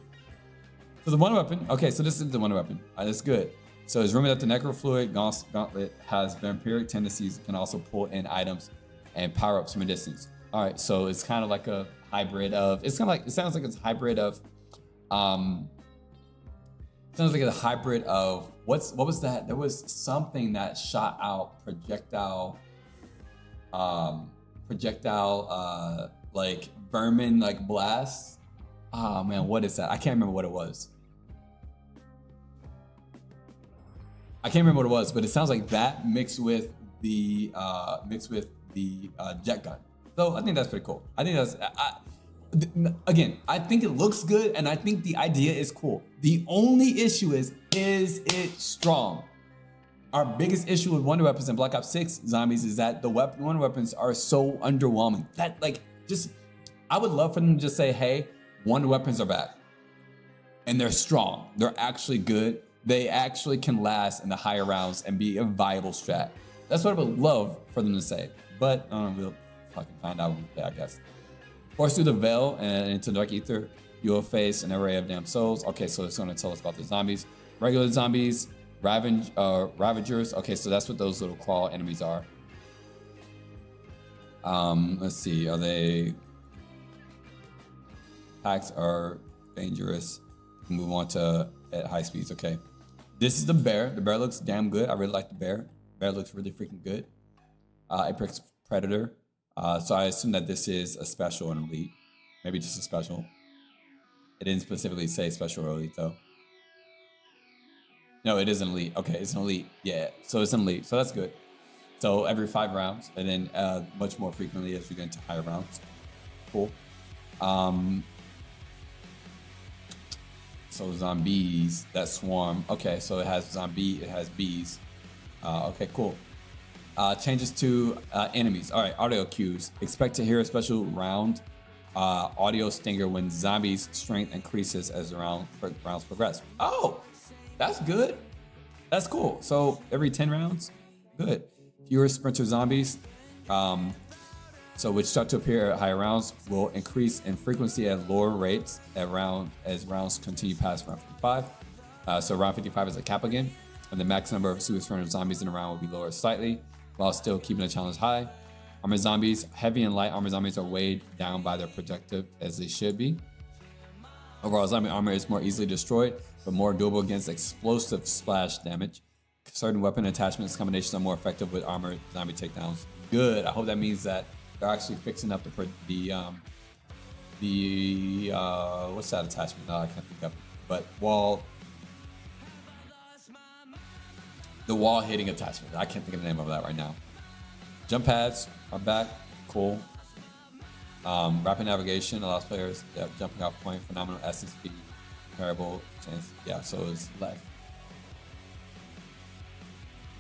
So the wonder weapon, okay, so this is the wonder weapon. That's good. So it's rumored that the Necrofluid Gauntlet has vampiric tendencies, can also pull in items and power ups from a distance. All right, so it's kind of like a hybrid of, it sounds like it's a hybrid of, what was that? There was something that shot out projectile, like vermin, like blasts. Oh man, what is that? I can't remember what it was. But it sounds like that mixed with the jet gun. So I think that's pretty cool. I think that's, I think it looks good and I think the idea is cool. The only issue is it strong? Our biggest issue with wonder weapons in Black Ops 6 zombies is that the wonder weapons are so underwhelming. That I would love for them to just say, hey, wonder weapons are back. And they're strong. They're actually good. They actually can last in the higher rounds and be a viable strat. That's what I would love for them to say. But we'll fucking find out when we play, I guess. Force through the veil and into Dark Ether, you will face an array of damn souls. Okay, so it's going to tell us about the zombies. Regular zombies, Ravagers. Okay, so that's what those little crawl enemies are. Let's see, are they... Packs are dangerous. Move on to at high speeds, okay. This is the bear. The bear looks damn good. I really like the bear. The bear looks really freaking good. Apex Predator. So I assume that this is a special and elite. Maybe just a special. It didn't specifically say special or elite though. No, it is an elite. Okay, it's an elite. Yeah, so it's an elite. So that's good. So every 5 rounds, and then much more frequently as you get into higher rounds. Cool. So zombies that swarm. Okay, so it has zombie, it has bees. Okay, cool. Changes to enemies. All right, audio cues. Expect to hear a special round audio stinger when zombies' strength increases as the rounds progress. Oh, that's good. That's cool. So every 10 rounds, good. Fewer sprinter zombies. So which start to appear at higher rounds will increase in frequency at lower rates as rounds continue past round 55. So round 55 is a cap again, and the max number of super sprinter zombies in a round will be lowered slightly, while still keeping the challenge high. Armored zombies, heavy and light armored zombies are weighed down by their projective as they should be. Overall, zombie armor is more easily destroyed, but more durable against explosive splash damage. Certain weapon attachments combinations are more effective with armored zombie takedowns. Good. I hope that means that they're actually fixing up the what's that attachment? No, I can't think of it. But the wall hitting attachment. I can't think of the name of that right now. Jump pads are back. Cool. Rapid navigation allows players jumping off point, phenomenal essence speed, comparable chance. Yeah, so it's less.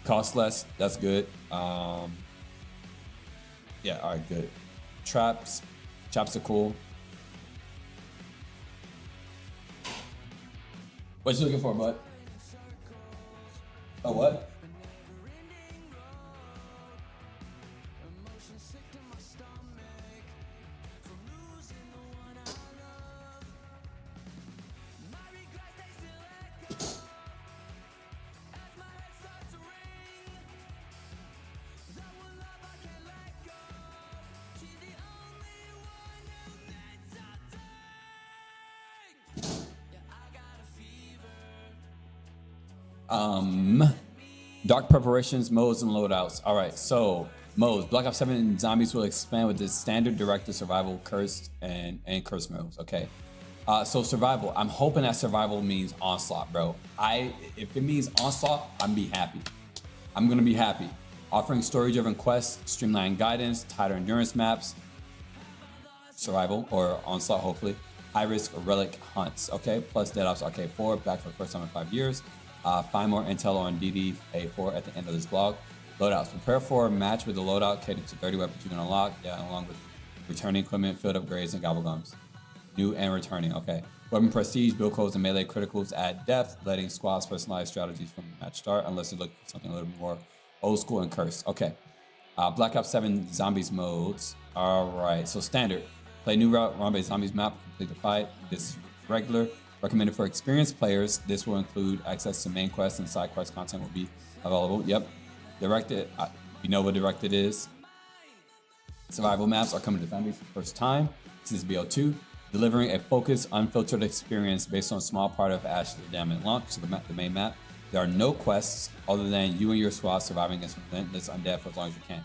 Cost less. That's good. Yeah, all right, good. Traps are cool. What you looking for, bud? Oh, what? Dark preparations, modes, and loadouts. All right, so modes. Black Ops 7 zombies will expand with the standard director survival, cursed, and curse modes. Okay. So survival. I'm hoping that survival means onslaught, bro. If it means onslaught, I'm gonna be happy. Offering story-driven quests, streamlined guidance, tighter endurance maps, survival or onslaught, hopefully. High-risk relic hunts. Okay. Plus Dead Ops Arcade 4 back for the first time in 5 years. Find more intel on DD-A4 at the end of this blog. Loadouts. Prepare for a match with the loadout catered to 30 weapons you can unlock, along with returning equipment, field upgrades, and gobblegums. New and returning. Okay. Weapon prestige, build codes, and melee criticals add depth, letting squads personalize strategies from the match start, unless you look for something a little more old school and cursed. Okay. Black Ops 7 zombies modes. All right. So standard. Play new round-based zombies map, complete the fight. This is regular. Recommended for experienced players. This will include access to main quests and side quest content will be available. Yep. Directed. You know what directed is. Survival maps are coming to zombies for the first time. This is BO2. Delivering a focused, unfiltered experience based on a small part of Ash's Dam and launch, so the main map. There are no quests other than you and your squad surviving against relentless undead for as long as you can.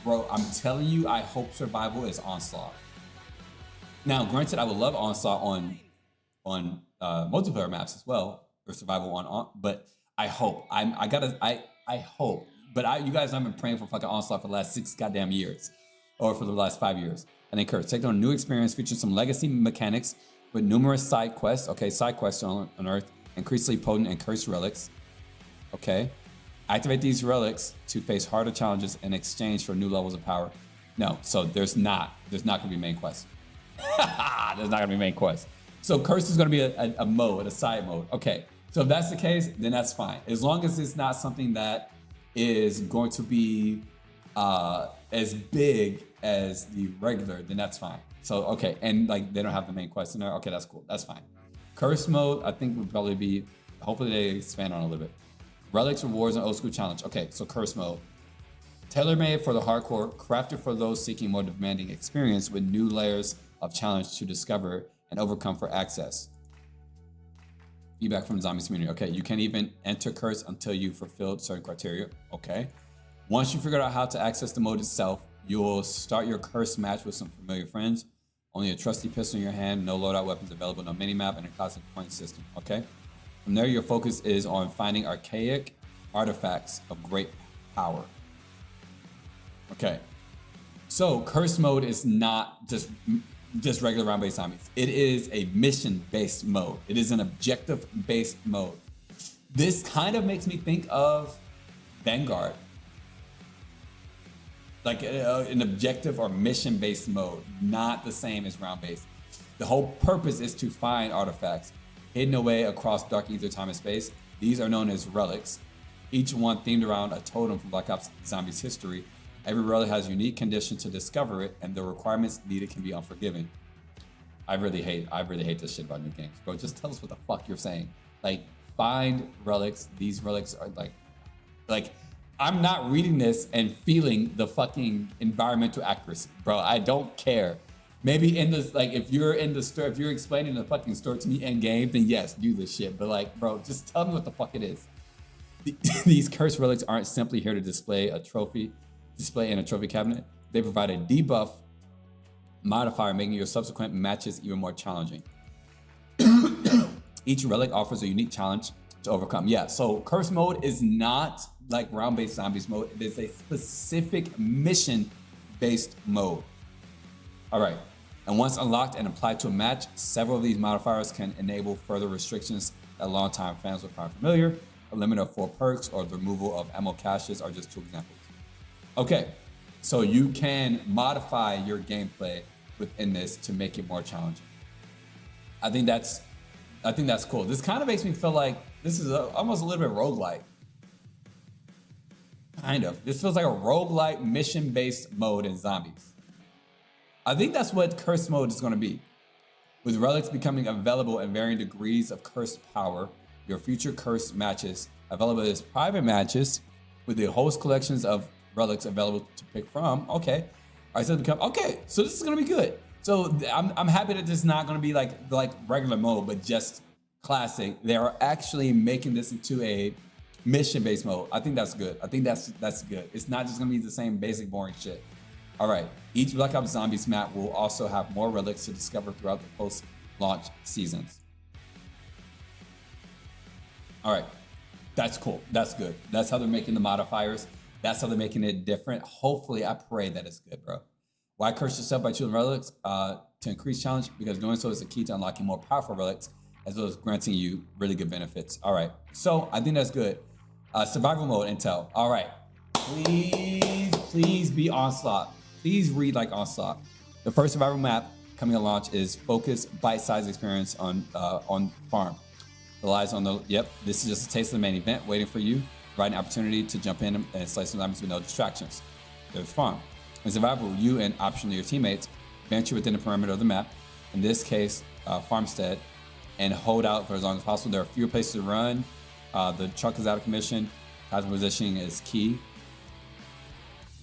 Bro, I'm telling you, I hope survival is onslaught. Now, granted, I would love onslaught on multiplayer maps as well, or survival on. But I hope I hope. But you guys have been praying for fucking onslaught for the last 6 goddamn years, or for the last 5 years. And then Kurt, take on a new experience featuring some legacy mechanics with numerous side quests. Okay, side quests on Earth, increasingly potent and cursed relics. Okay, activate these relics to face harder challenges in exchange for new levels of power. No, so there's not gonna be main quests. There's not gonna be main quest. So curse is gonna be a mode, a side mode. Okay, so if that's the case, then that's fine. As long as it's not something that is going to be as big as the regular, then that's fine. So okay, and like they don't have the main quest in there. Okay, that's cool. That's fine. Curse mode, I think would probably be. Hopefully they expand on it a little bit. Relics, rewards, and old school challenge. Okay, so curse mode. Tailor-made for the hardcore, crafted for those seeking more demanding experience with new layers of challenge to discover and overcome for access. Feedback from the zombies community. Okay, you can't even enter curse until you fulfilled certain criteria. Okay. Once you figure out how to access the mode itself, You'll start your curse match with some familiar friends. Only a trusty pistol in your hand, no loadout weapons available, no minimap, and a classic point system, okay? From there, your focus is on finding archaic artifacts of great power. Okay, so curse mode is not just regular round-based zombies. It is a mission-based mode. It is an objective-based mode. This kind of makes me think of Vanguard. Like an objective or mission-based mode, not the same as round-based. The whole purpose is to find artifacts hidden away across dark ether, time, and space. These are known as relics, each one themed around a totem from Black Ops Zombies history. Every relic has unique conditions to discover it, and the requirements needed can be unforgiving. I really hate this shit about new games, bro. Just tell us what the fuck you're saying. Like, find relics. These relics are like. I'm not reading this and feeling the fucking environmental accuracy, bro. I don't care. Maybe in this, like, if you're in the store, if you're explaining the fucking store to me in game, then yes, do this shit. But like, bro, just tell me what the fuck it is. These cursed relics aren't simply here to display in a trophy cabinet. They provide a debuff modifier, making your subsequent matches even more challenging. Each relic offers a unique challenge to overcome. Yeah, so curse mode is not like round-based zombies mode. It is a specific mission-based mode. All right, and once unlocked and applied to a match, several of these modifiers can enable further restrictions that longtime fans will find familiar. A limit of 4 perks or the removal of ammo caches are just 2 examples. Okay, so you can modify your gameplay within this to make it more challenging. I think that's cool. This kind of makes me feel like this is almost a little bit roguelike. Kind of. This feels like a roguelike mission-based mode in zombies. I think that's what cursed mode is going to be. With relics becoming available in varying degrees of cursed power, your future cursed matches available as private matches with the host collections of relics available to pick from. Okay. All right, so this is going to be good. So I'm happy that this is not going to be like regular mode, but just classic. They are actually making this into a mission-based mode. I think that's good. I think that's good. It's not just gonna be the same basic boring shit. All right, each Black Ops Zombies map will also have more relics to discover throughout the post-launch seasons. All right, that's cool. That's good. That's how they're making the modifiers. That's how they're making it different. Hopefully, I pray that it's good, bro. Why curse yourself by choosing relics? To increase challenge, because doing so is the key to unlocking more powerful relics, as well as granting you really good benefits. All right, so I think that's good. Survival mode intel. All right, please be Onslaught. Please read like Onslaught. The first survival map coming at launch is focused bite-sized experience on farm. Relies on this is just a taste of the main event waiting for you, providing an opportunity to jump in and slice some zombies with no distractions. There's farm. In survival, you and optionally your teammates venture within the perimeter of the map. In this case, farmstead, and hold out for as long as possible. There are fewer places to run. The truck is out of commission. Tactical positioning is key.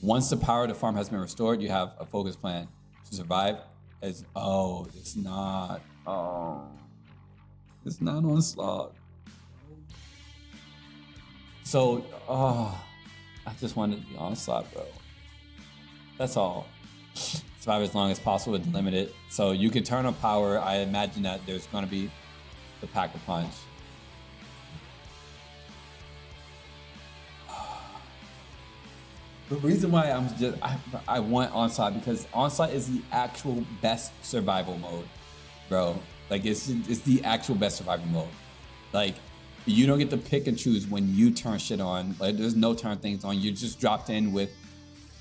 Once the power of the farm has been restored, you have a focus plan to survive. It's not Onslaught. So, I just wanted to be Onslaught, bro. That's all. Survive as long as possible with limited. So you can turn on power. I imagine that there's going to be the pack-a-punch. The reason why I want Onslaught, because Onslaught is the actual best survival mode, bro. Like it's the actual best survival mode. Like you don't get to pick and choose when you turn shit on. Like there's no turn things on. You're just dropped in with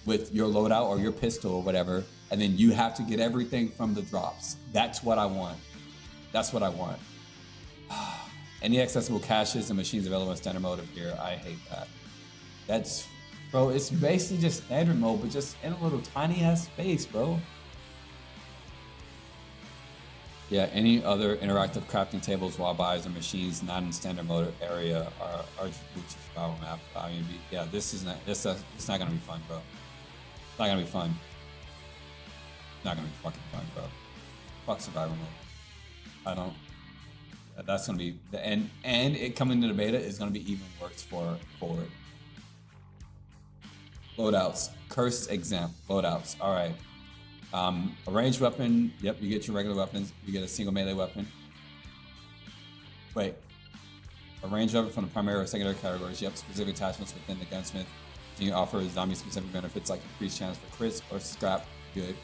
your loadout or your pistol or whatever, and then you have to get everything from the drops. That's what I want. That's what I want. Any accessible caches and machines available in standard mode appear. I hate that. Bro, it's basically just standard mode, but just in a little tiny ass space, bro. Yeah, any other interactive crafting tables, wall buys, or machines not in standard mode area are just Gucci survival map. I mean, yeah, it's not gonna be fun, bro. It's not gonna be fun. It's not gonna be fucking fun, bro. Fuck survival mode. That's gonna be the end, and it coming to the beta is gonna be even worse for it. Loadouts. Curse exempt loadouts. All right. A ranged weapon. Yep, you get your regular weapons. You get a single melee weapon. Wait. A ranged weapon from the primary or secondary categories. Yep, specific attachments within the gunsmith. You can offer zombie-specific benefits like increased chance for crits or scrap. Good.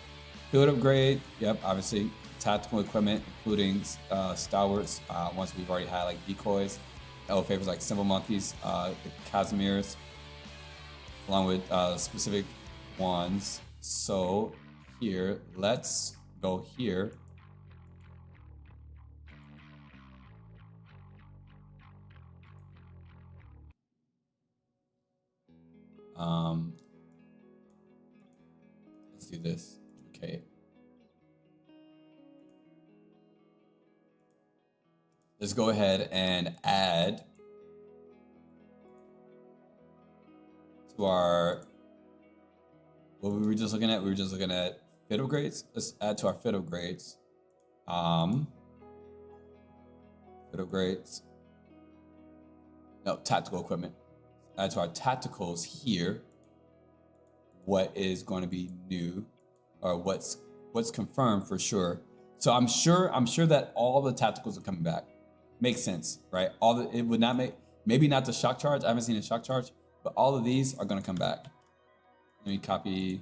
Field upgrade. Yep, obviously. Tactical equipment, including stalwarts. Ones we've already had, like decoys. Elf favors like Simple Monkeys, the Casimirs, along with specific ones. So here, let's go here. Let's do this. Okay. Let's go ahead and add to our, what we were just looking at. We were just looking at fit upgrades. Let's add to our fit upgrades. Fit upgrades. No, tactical equipment. Add to our tacticals here. What is going to be new, or what's confirmed for sure. So I'm sure that all the tacticals are coming back. Makes sense, right? It would not make, maybe not the shock charge. I haven't seen a shock charge, but all of these are going to come back. Let me copy.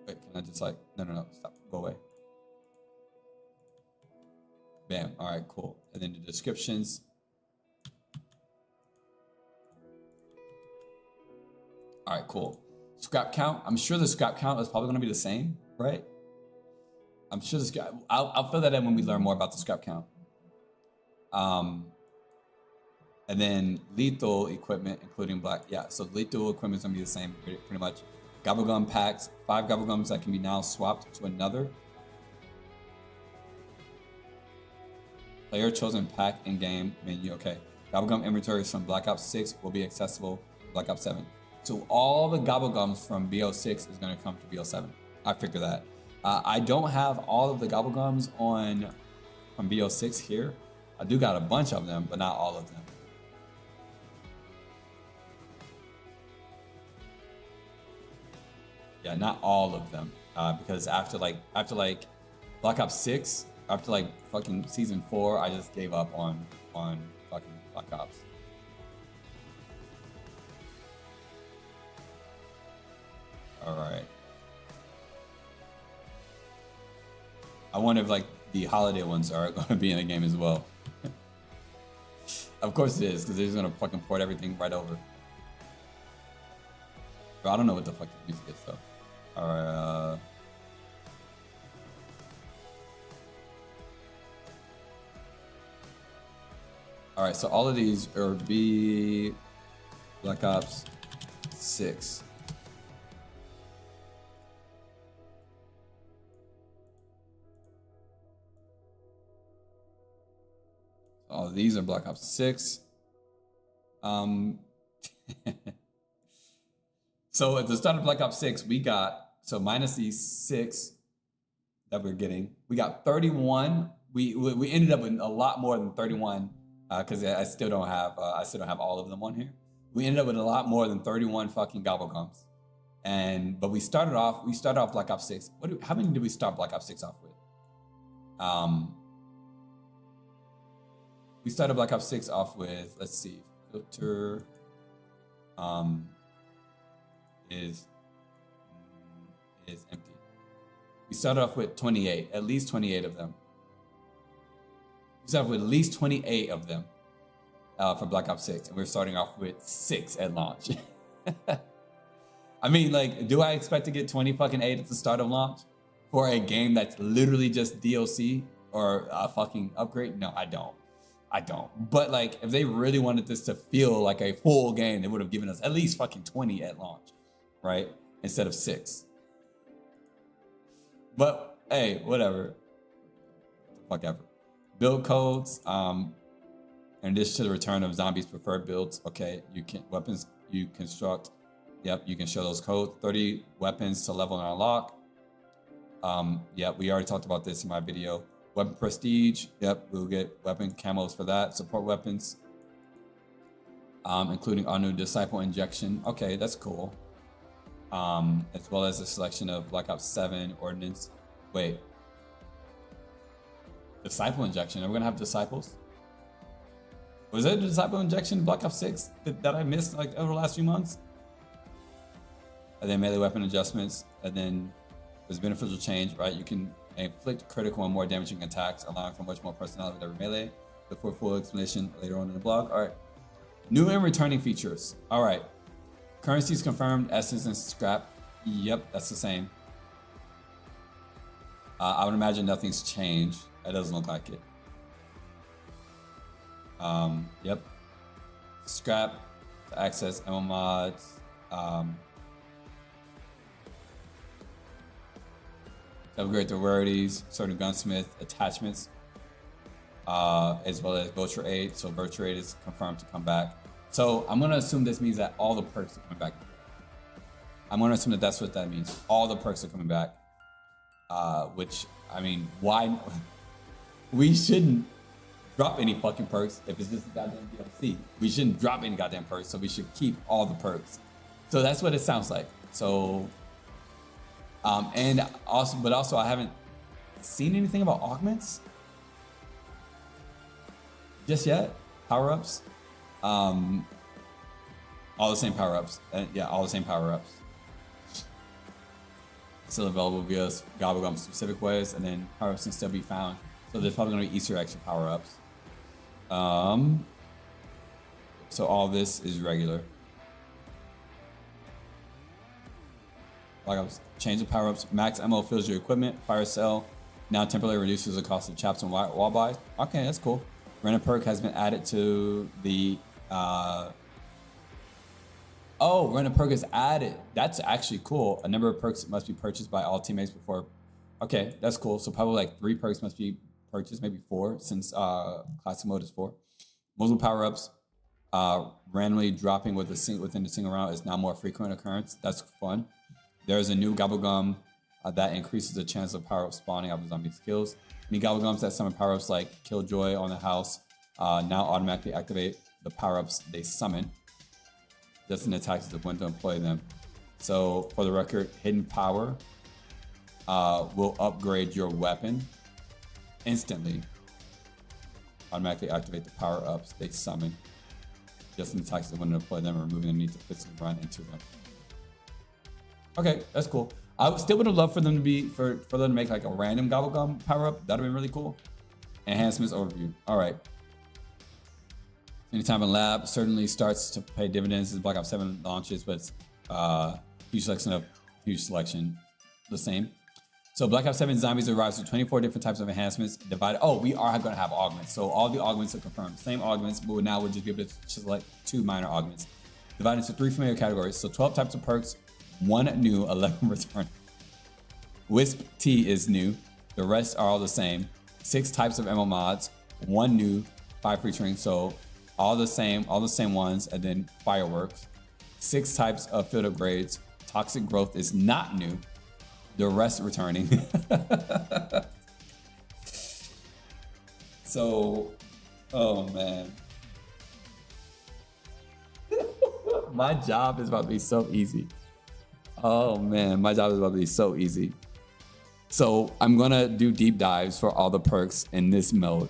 Wait, can I just like, no, stop, go away. Bam, all right, cool. And then the descriptions. All right, cool. Scrap count. I'm sure the scrap count is probably going to be the same, right? I'm sure the scrap. I'll fill that in when we learn more about the scrap count. And then lethal equipment, including black. Yeah, so lethal equipment is going to be the same, pretty much. Gobblegum packs, 5 gobblegums that can be now swapped to another. Player chosen pack in game menu. Okay. Gobblegum inventories from Black Ops 6 will be accessible in Black Ops 7. So all the gobblegums from BO6 is going to come to BO7. I figure that. I don't have all of the gobblegums from BO6 here. I do got a bunch of them, but not all of them. Yeah, not all of them. Because after Black Ops 6, after like fucking season 4, I just gave up on fucking Black Ops. All right. I wonder if like the holiday ones are going to be in the game as well. Of course it is, because they're just going to fucking port everything right over. But I don't know what the fuck the music is though. All right. All right, so all of these are be Black Ops 6. All of these are Black Ops 6. So at the start of Black Ops 6, we got, so minus these 6 that we're getting, we got 31. We ended up with a lot more than 31 because I still don't have all of them on here. We ended up with a lot more than 31 fucking gobblegums. But we started off Black Ops 6. How many did we start Black Ops 6 off with? We started Black Ops 6 off with, let's see, filter is empty. We started off with 28, at least 28 of them. We started with at least 28 of them for Black Ops 6, and we're starting off with 6 at launch. I mean, like, do I expect to get 20 fucking 8 at the start of launch for a game that's literally just DLC or a fucking upgrade? No, I don't. But like, if they really wanted this to feel like a full game, they would have given us at least fucking 20 at launch, right? Instead of 6. But hey, whatever. Fuck ever. Build codes. In addition to the return of zombies' preferred builds, okay, weapons you construct. Yep, you can show those codes. 30 weapons to level and unlock. Yep, we already talked about this in my video. Weapon prestige, yep, we'll get weapon camos for that. Support weapons. including our new Disciple Injection. Okay, that's cool. As well as a selection of Black Ops 7 Ordnance. Wait. Disciple Injection. Are we gonna have Disciples? Was there a Disciple Injection in Black Ops 6 that I missed like over the last few months? And then melee weapon adjustments, and then there's beneficial change, right? You can inflict critical and more damaging attacks, allowing for much more personality with every melee. Look for full explanation later on in the blog. All right. New and returning features. All right. Currencies confirmed, essence and scrap. Yep, that's the same. I would imagine nothing's changed. It doesn't look like it. Yep. Scrap to access ML mods. Upgrade the rarities, certain gunsmith attachments, as well as virtual aid. So virtual aid is confirmed to come back. So I'm gonna assume this means that all the perks are coming back. I'm gonna assume that that's what that means. All the perks are coming back. Which, I mean, why? We shouldn't drop any fucking perks if it's just a goddamn DLC. We shouldn't drop any goddamn perks, so we should keep all the perks. So that's what it sounds like. So, and also, I haven't seen anything about augments just yet. Power-ups, all the same power-ups. Yeah, all the same power-ups. Still available via Gobblegum specific ways, and then power-ups can still be found. So there's probably gonna be Easter eggs for power-ups. So all this is regular. Like I was changing power-ups. Max ammo fills your equipment. Fire cell now temporarily reduces the cost of chaps and wall buys. Okay, that's cool. Random perk has been added to the random perk is added. That's actually cool. A number of perks must be purchased by all teammates before. Okay, that's cool. So probably like 3 perks must be purchased, maybe 4, since classic mode is 4. Multiple power-ups. Randomly dropping within the single round is now more frequent occurrence. That's fun. There's a new Gobblegum that increases the chance of power-up spawning out of zombie skills. Any Gobblegums that summon power-ups like Killjoy on the house now automatically activate the power-ups they summon. Just an attack is when to employ them. So for the record, hidden power will upgrade your weapon instantly. Automatically activate the power-ups they summon. Just in attacks when to employ them, removing the need to physically run into them. Okay, that's cool. I still would have loved for them to make like a random Gobblegum power-up. That'd have been really cool. Enhancements overview. All right. Anytime in lab certainly starts to pay dividends as Black Ops 7 launches, but it's huge selection, the same. So Black Ops 7 Zombies arrives with 24 different types of enhancements divided. Oh, we are going to have augments. So all the augments are confirmed. Same augments, but now we'll just be able to select 2 minor augments. Divided into 3 familiar categories. So 12 types of perks, 1 new, 11 return. Wisp T is new. The rest are all the same. 6 types of ML mods, 1 new, 5 featuring. So all the same ones, and then fireworks. 6 types of field upgrades. Toxic growth is not new. The rest returning. So, oh man. My job is about to be so easy. Oh man, my job is about to be so easy. So I'm gonna do deep dives for all the perks in this mode.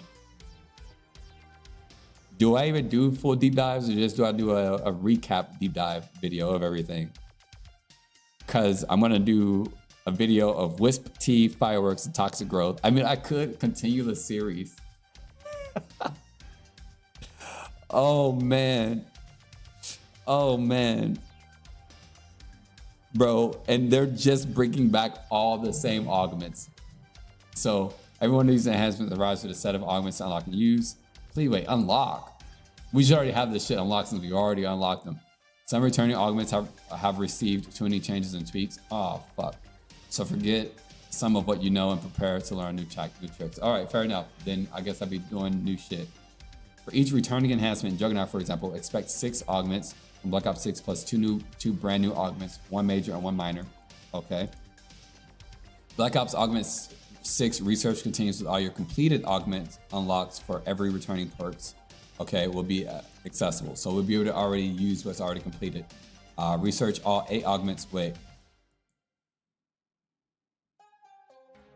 Do I even do full deep dives, or just do I do a recap deep dive video of everything? Because I'm gonna do a video of Wisp T, fireworks, and toxic growth. I mean, I could continue the series. Oh man. Oh man. Bro, and they're just bringing back all the same augments. So everyone who's enhancements arrives with a set of augments to unlock and use. Please wait, unlock. We should already have this shit unlocked since we already unlocked them. Some returning augments have received too many changes and tweaks. Oh, fuck. So forget some of what you know and prepare to learn new tricks. All right, fair enough. Then I guess I'll be doing new shit. For each returning enhancement, Juggernaut, for example, expect 6 augments from Black Ops 6 plus 2 brand new augments, 1 major and 1 minor. Okay. Black Ops Augments 6 research continues with all your completed augments unlocks for every returning perks. okay, will be accessible. So we'll be able to already use what's already completed. Research all 8 augments. Wait.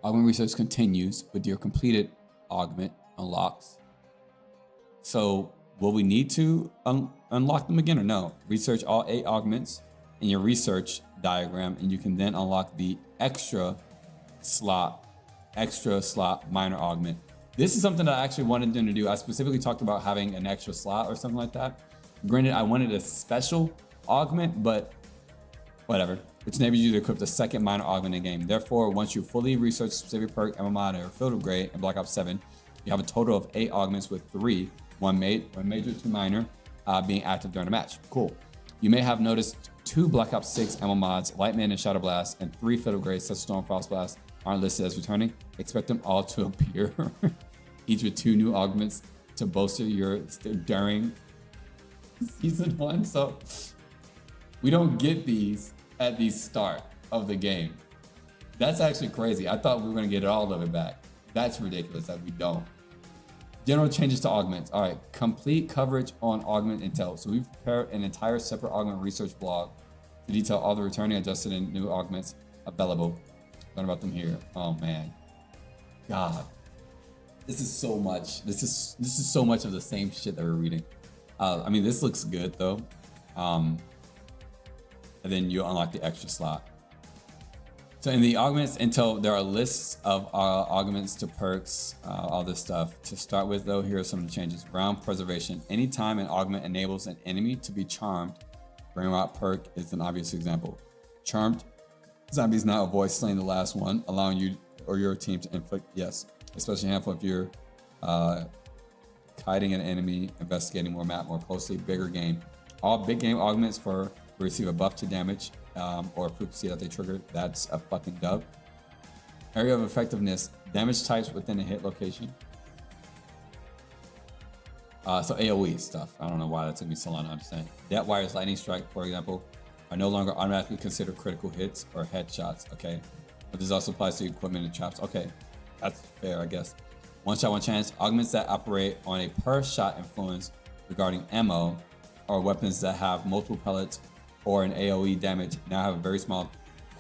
Augment research continues with your completed augment unlocks. So will we need to unlock them again or no? Research all 8 augments in your research diagram, and you can then unlock the extra slot minor augment. This is something that I actually wanted them to do. I specifically talked about having an extra slot or something like that. Granted, I wanted a special augment, but whatever, which enables you to equip the second minor augment in the game. Therefore, once you fully research a specific perk, ammo mod, or field upgrade in Black Ops 7, you have a total of 8 augments with 3, one major, 2 minor, being active during the match. Cool. You may have noticed 2 Black Ops 6 ammo mods, Lightman and Shadow Blast, and 3 field upgrades such as Storm Frost Blast aren't listed as returning. Expect them all to appear, each with 2 new augments to bolster your during season 1. So we don't get these at the start of the game. That's actually crazy. I thought we were gonna get all of it back. That's ridiculous that we don't. General changes to augments. All right, complete coverage on augment intel. So we've prepared an entire separate augment research blog to detail all the returning, adjusted, and new augments available. Learn about them here. Oh man, God, this is so much. This is so much of the same shit that we're reading. I mean, this looks good though. And then you unlock the extra slot. So in the augments intel, there are lists of augments to perks, all this stuff. To start with though, here are some changes. Round preservation. Anytime an augment enables an enemy to be charmed, bring out perk is an obvious example. Charmed zombies now avoid slaying the last one, allowing you or your team to inflict, yes, especially handful if you're kiting an enemy, investigating more map more closely, bigger game. All big game augments for receive a buff to damage or frequency that they trigger. That's a fucking dub. Area of effectiveness, damage types within a hit location. So AoE stuff. I don't know why that took me so long to understand. Death Wire's lightning strike, for example, are no longer automatically considered critical hits or headshots. Okay, but this also applies to equipment and traps. Okay, that's fair, I guess. One shot, one chance. Augments that operate on a per shot influence regarding ammo or weapons that have multiple pellets or an AoE damage now have a very small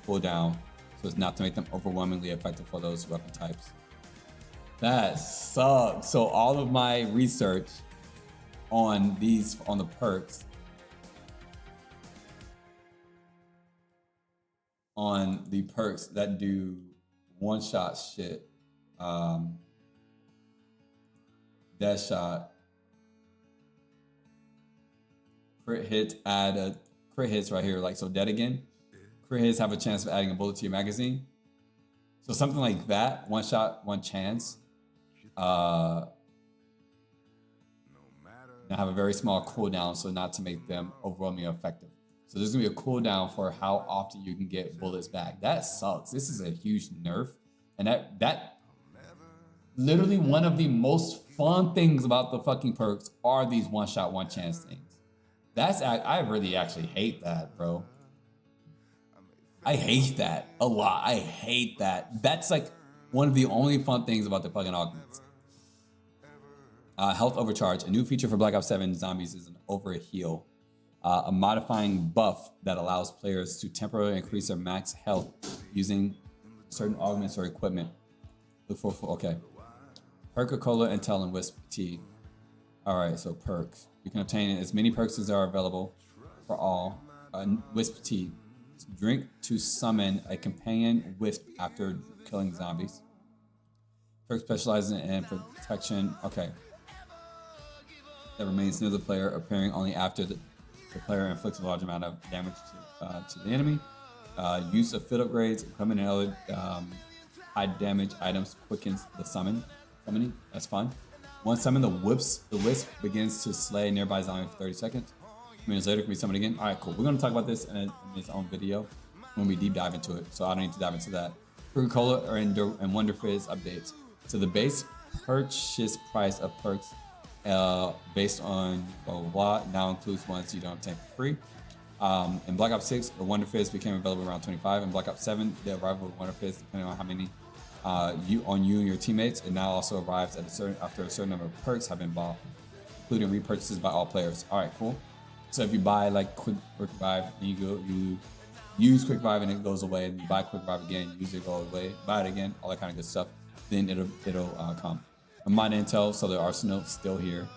cooldown, so as not to make them overwhelmingly effective for those weapon types. That sucks. So all of my research on the perks, that do one-shot shit, death shot, crit hits, add a crit hits right here, like so dead again. Crit hits have a chance of adding a bullet to your magazine. So something like that, one shot, one chance. Now have a very small cooldown, so not to make them overwhelmingly effective. So there's gonna be a cooldown for how often you can get bullets back. That sucks. This is a huge nerf, and that literally one of the most fun things about the fucking perks are these one shot, one chance things. I really actually hate that, bro. I hate that a lot. I hate that. That's like one of the only fun things about the fucking augments. Health overcharge. A new feature for Black Ops 7 zombies is an overheal. A modifying buff that allows players to temporarily increase their max health using certain augments or equipment. Look for okay. Perk-a-Cola, Intel, and Wisp Tea. All right, so perks. You can obtain as many perks as are available for all. Wisp Tea. Drink to summon a companion wisp after killing zombies. Perk specializing in protection. Okay. That remains near the player, appearing only after the player inflicts a large amount of damage to the enemy. Use of field upgrades, equipment, and other high damage items quickens the summoning. That's fun. Once summoned, the wisp begins to slay nearby zombie for 30 seconds. Minutes later, can be summoned again. All right, cool. We're gonna talk about this in its own video when we deep dive into it, so I don't need to dive into that. Coca-Cola and Wonder Fizz updates. So the base purchase price of perks based on blah now includes ones you don't obtain for free. In Black Ops 6, the Wonder Fizz became available around 25. In Black Ops 7, the arrival of Wonder Fizz, depending on how many you and your teammates, it now also arrives at after a certain number of perks have been bought. including repurchases by all players. All right, cool. So if you buy like quick revive, and you use quick revive and it goes away, and you buy quick revive again, use it, go away, buy it again, all that kind of good stuff. Then it'll come. Mod intel, so the arsenal is still here.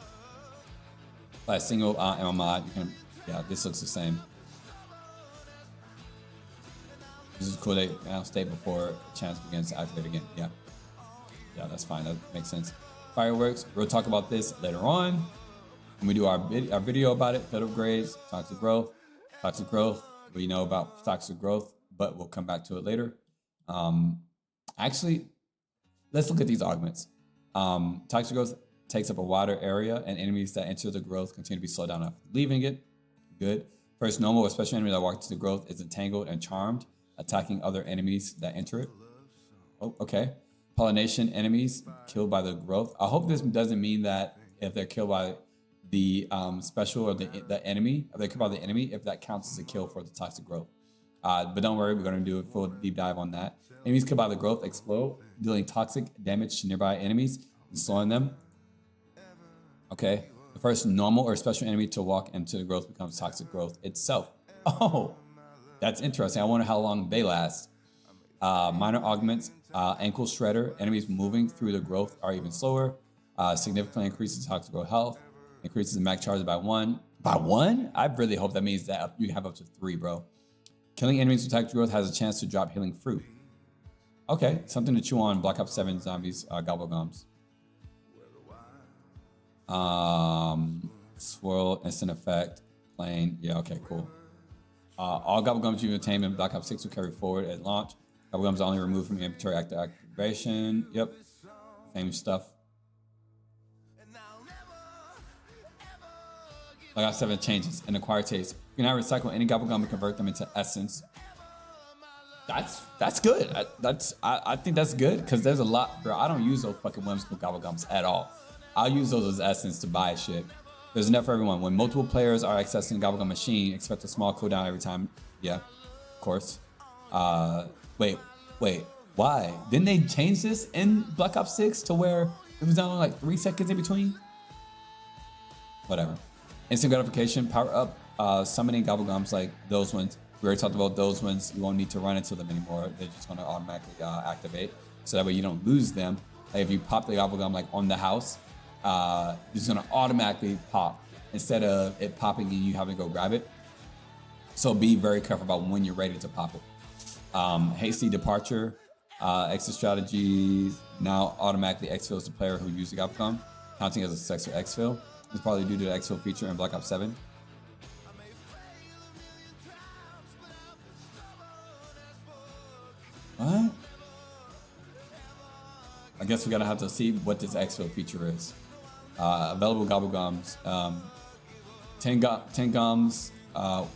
By a single ammo mod, you can, yeah, this looks the same. This is cool. They state before chance begins to activate again. Yeah, that's fine. That makes sense. Fireworks. We'll talk about this later on when we do our video about it. Field upgrades, toxic growth. Toxic growth. We know about toxic growth, but we'll come back to it later. Actually, let's look at these augments. Toxic growth takes up a wider area, and enemies that enter the growth continue to be slowed down after leaving it. Good. First, normal or special enemy that walks into the growth is entangled and charmed, attacking other enemies that enter it. Oh, okay. Pollination enemies killed by the growth. I hope this doesn't mean that if they're killed by the special or the enemy, if they're killed by the enemy, if that counts as a kill for the toxic growth. But don't worry, we're going to do a full deep dive on that. Enemies killed by the growth explode, dealing toxic damage to nearby enemies and slowing them. Okay. The first normal or special enemy to walk into the growth becomes toxic growth itself. Oh, that's interesting. I wonder how long they last. Minor augments, ankle shredder. Enemies moving through the growth are even slower. Significantly increases toxic growth health. Increases the max charge by 1. By 1? I really hope that means that you have up to 3, bro. Killing enemies with toxic growth has a chance to drop healing fruit. Okay, something to chew on. Black Ops 7 zombies, gobblegums. Swirl, instant effect, plane. Yeah, okay, cool. All gobblegums you've obtained in Black Ops 6 will carry forward at launch. Gobblegums are only removed from inventory after activation. Yep, same stuff. Black Ops 7 changes and acquired taste. You can now recycle any gobblegum and convert them into essence. That's good. I think that's good because there's a lot, bro. I don't use those fucking whimsical gobblegums at all. I'll use those as essence to buy shit. There's enough for everyone. When multiple players are accessing the gobblegum machine, expect a small cooldown every time. Yeah, of course. Wait. Why? Didn't they change this in Black Ops 6 to where it was down like 3 seconds in between? Whatever. Instant gratification, power up, summoning gobblegums like those ones. We already talked about those ones. You won't need to run into them anymore. They're just going to automatically activate. So that way you don't lose them. Like if you pop the gobblegum like on the house, it's going to automatically pop instead of it popping and you having to go grab it. So be very careful about when you're ready to pop it. Hasty departure, exit strategies now automatically exfils the player who used the gobblegum, counting as a successful exfil. It's probably due to the exfil feature in Black Ops 7. What? I guess we're gonna have to see what this exfil feature is. Available gobblegums. 10 gums.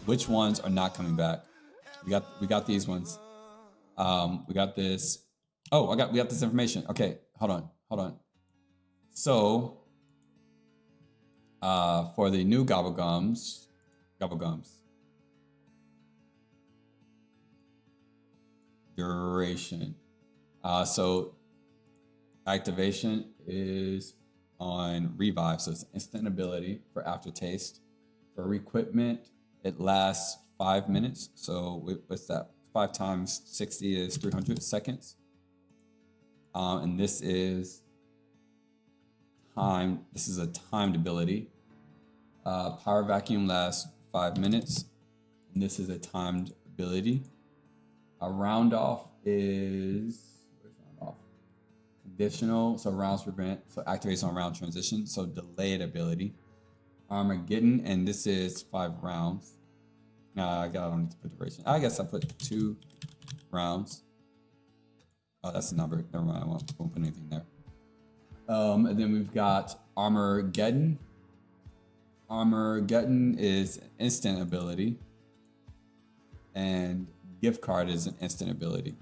Which ones are not coming back? We got these ones. We got this. Oh, we got this information. Okay, hold on. So, for the new gobblegums. Duration. So activation is on revive, so it's instant ability for aftertaste. For equipment, it lasts 5 minutes. So what's that? 5 times 60 is 300 seconds. And this is time. This is a timed ability. Power vacuum lasts 5 minutes, and this is a timed ability. A round off is conditional, so rounds prevent, so activates on round transition, so delayed ability. Armageddon, and this is 5 rounds. I don't need to put duration. I guess I put 2 rounds. Oh, that's the number. Never mind. I won't put anything there. And then we've got Armageddon. Armageddon is instant ability, and gift card is an instant ability.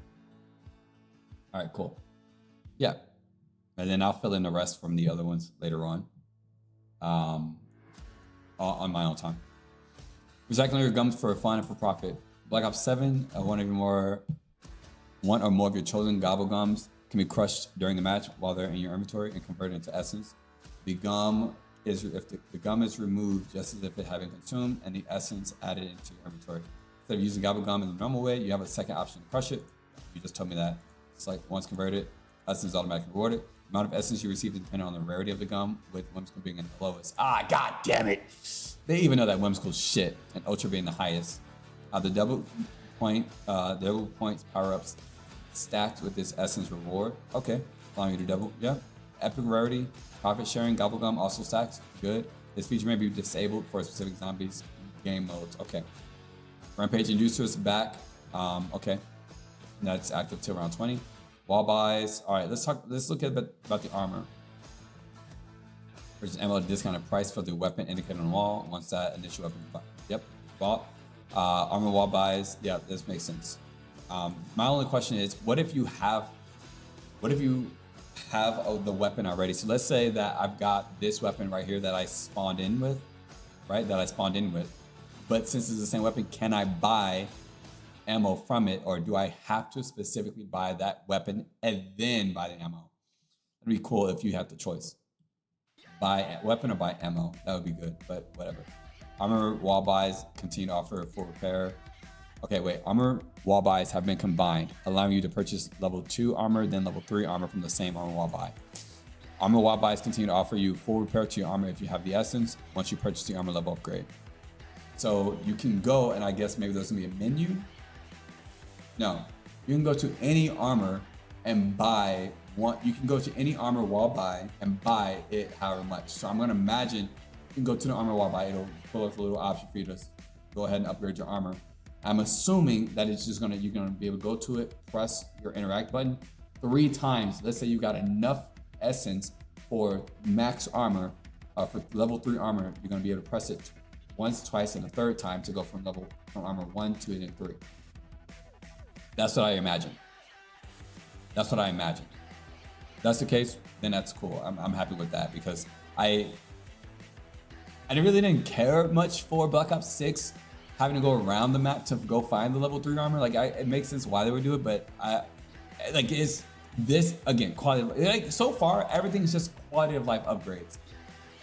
All right, cool. Yeah, and then I'll fill in the rest from the other ones later on my own time. Recycling your gums for fun and for profit. Black Ops 7, one or more of your chosen gobble gums can be crushed during the match while they're in your inventory and converted into essence. The gum is if the gum is removed just as if it had been consumed and the essence added into your inventory. Instead of using gobble gum in the normal way, you have a second option to crush it. You just told me that. It's like once converted, essence is automatically rewarded. The amount of essence you receive is dependent on the rarity of the gum, with whimsical being in the lowest. Ah, god damn it! They even know that whimsical shit, and ultra being the highest. The double points power-ups stacked with this essence reward. Okay, allowing you to double. Yeah. Epic rarity, profit sharing, gobble gum also stacks. Good. This feature may be disabled for specific zombies game modes. Okay. Rampage inducers back. Okay. That's active till around 20. Wall buys. All right, let's look at about the armor. There's an ammo discounted price for the weapon indicated on the wall. Once that initial weapon, yep, bought. Armor wall buys. Yeah, this makes sense. My only question is, what if you have the weapon already? So let's say that I've got this weapon right here that I spawned in with, right? But since it's the same weapon, can I buy ammo from it, or do I have to specifically buy that weapon and then buy the ammo? It'd be cool if you have the choice. Buy a weapon or buy ammo. That would be good, but whatever. Armor wall buys continue to offer full repair. Okay, wait. Armor wall buys have been combined, allowing you to purchase level 2 armor, then level 3 armor from the same armor wall buy. Armor wall buys continue to offer you full repair to your armor if you have the essence, once you purchase the armor level upgrade. So you can go, and I guess maybe there's gonna be a menu. No, you can go to any armor and buy one. You can go to any armor wall buy and buy it however much. So I'm gonna imagine you can go to the armor wall buy. It'll pull up a little option for you to go ahead and upgrade your armor. I'm assuming that it's just you're gonna be able to go to it, press your interact button 3 times. Let's say you got enough essence for max armor, for level 3 armor. You're gonna be able to press it once, twice, and a third time to go from armor 1, 2, and 3. That's what I imagine. If that's the case, then that's cool. I'm happy with that, because I really didn't care much for Black Ops 6 having to go around the map to go find the level 3 armor. Like, it makes sense why they would do it, but is this again quality? Like, so far, everything's just quality of life upgrades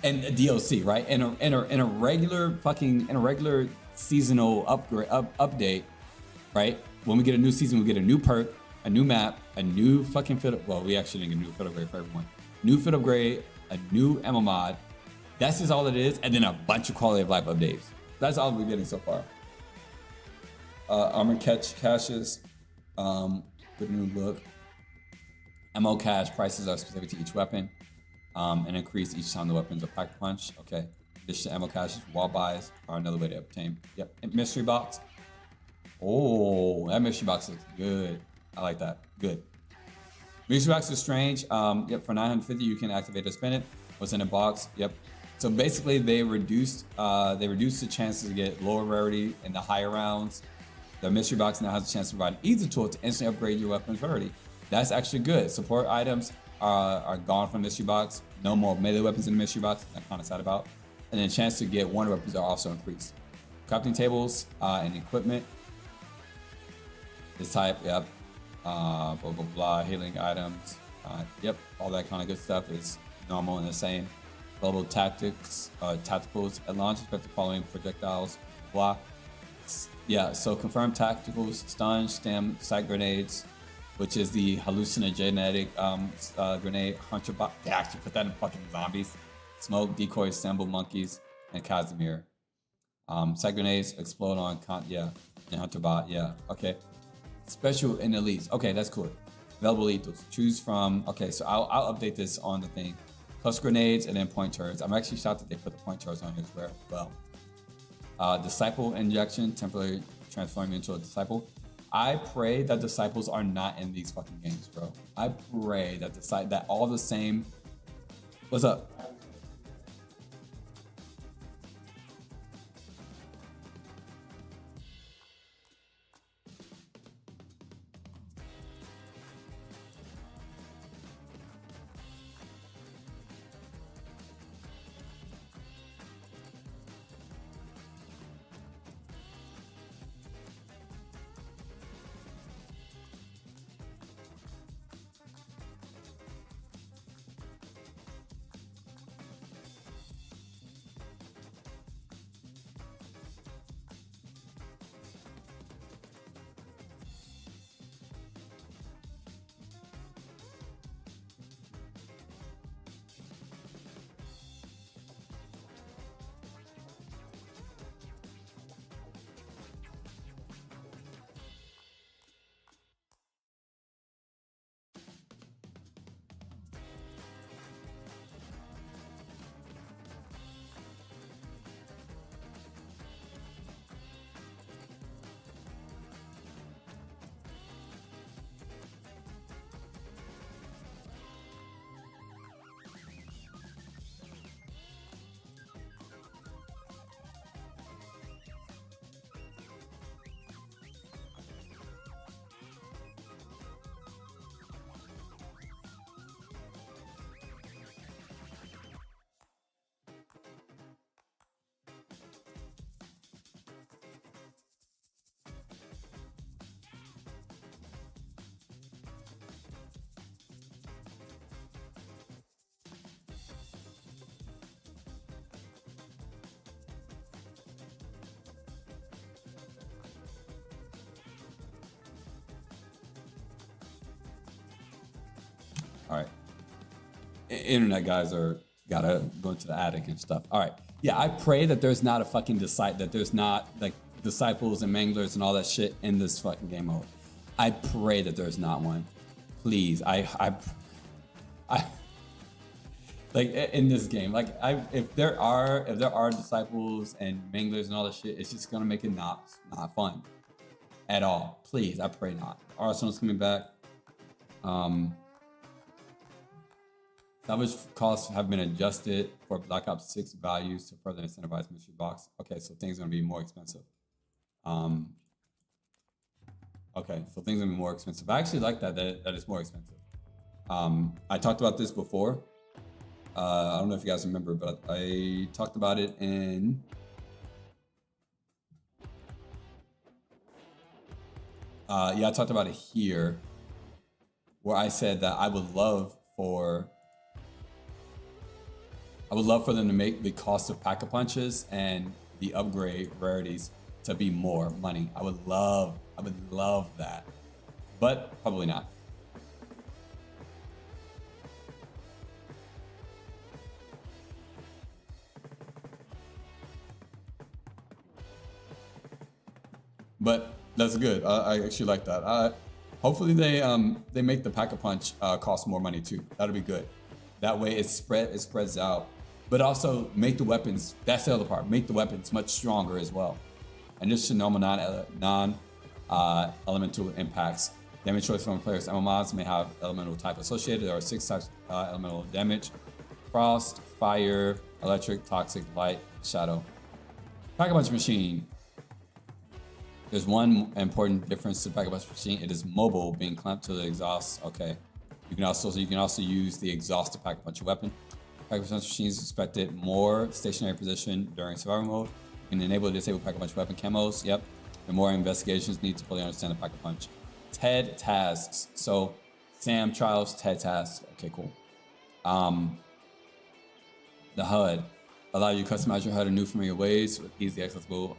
and a DLC, right? In a regular seasonal update, right? When we get a new season, we get a new perk, a new map, a new fucking fit. Well, we actually didn't get a new fit upgrade for everyone. New fit upgrade, a new ammo mod. That's just all it is, and then a bunch of quality of life updates. That's all we're getting so far. Armor caches, with a new look. Ammo cache prices are specific to each weapon, and increase each time the weapons are pack punch. Okay. Additional ammo caches, wall buys are another way to obtain. Yep. And mystery box. Oh, that mystery box looks good. I like that. Good. Mystery box is strange. Yep. For 950, you can activate or spin it. What's in the box? Yep. So basically, they reduced the chances to get lower rarity in the higher rounds. The mystery box now has a chance to provide an easy tool to instantly upgrade your weapon's rarity. That's actually good. Support items are gone from mystery box. No more melee weapons in the mystery box. I'm kind of sad about. And then chance to get wonder weapons are also increased. Crafting tables and equipment. This type, yep. Blah blah blah. Healing items. Yep. All that kind of good stuff is normal and the same. Global tactics, tacticals at launch, expect the following projectiles, blah. Yeah, so confirmed tacticals, stun, stem, sight grenades, which is the hallucinogenic grenade, hunter bot. They actually put that in fucking zombies. Smoke, decoy, assemble monkeys, and Casimir. Sight grenades explode on, and hunter bot, yeah, okay. Special and elites, okay, that's cool. Available lethals, choose from, okay, so I'll update this on the thing. Plus grenades and then point turrets. I'm actually shocked that they put the point turrets on here as well. Disciple injection, temporarily transform you into a disciple. I pray that disciples are not in these fucking games, bro. I pray that that all the same. What's up? All right. Internet guys gotta go into the attic and stuff. All right. Yeah, I pray that there's not a fucking that there's not like disciples and manglers and all that shit in this fucking game mode. I pray that there's not one. Please, I like in this game, like if there are disciples and manglers and all that shit, it's just gonna make it not fun at all. Please, I pray not. Arsenal's coming back. Salvage costs have been adjusted for Black Ops 6 values to further incentivize mystery box. Okay, so things are gonna be more expensive. Okay, so things are gonna be more expensive. I actually like that it's more expensive. I talked about this before. I don't know if you guys remember, but I talked about it in I talked about it here, where I said that I would love for them to make the cost of pack-a-punches and the upgrade rarities to be more money. I would love that, but probably not. But that's good. I actually like that. Hopefully they make the pack-a-punch cost more money too. That'll be good. That way it spreads out. But also make the weapons, that's the other part, make the weapons much stronger as well. And this should normal non-elemental impacts. Damage choice from players' MMOs may have elemental type associated. There are 6 types of elemental damage: frost, fire, electric, toxic, light, shadow. Pack-a-punch machine. There's one important difference to Pack-a-punch machine. It is mobile, being clamped to the exhaust. Okay. You can also use the exhaust to pack-a-punch your weapon. Pack-a-punch machines expected more stationary position during survival mode. You can enable and disable pack-a-punch weapon camos. Yep. And more investigations need to fully understand the pack-a-punch. TED tasks. So SAM trials, TED tasks. Okay, cool. The HUD. Allow you to customize your HUD in new familiar ways with easily accessible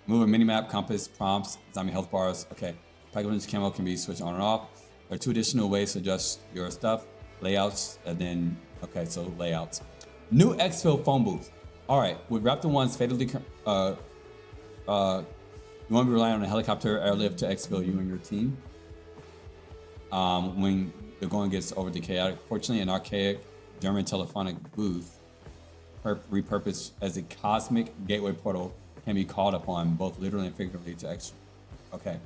move a minimap, compass, prompts, zombie health bars. Okay. Pack-a-punch camo can be switched on and off. There are 2 additional ways to adjust your stuff. Layouts, and then, okay, so layouts. New exfil phone booth. All right, with Raptor 1's fatally, you won't be relying on a helicopter airlift to exfil you and your team. When the going gets overly chaotic. Fortunately, an archaic German telephonic booth repurposed as a cosmic gateway portal can be called upon, both literally and figuratively, to exfil. Okay.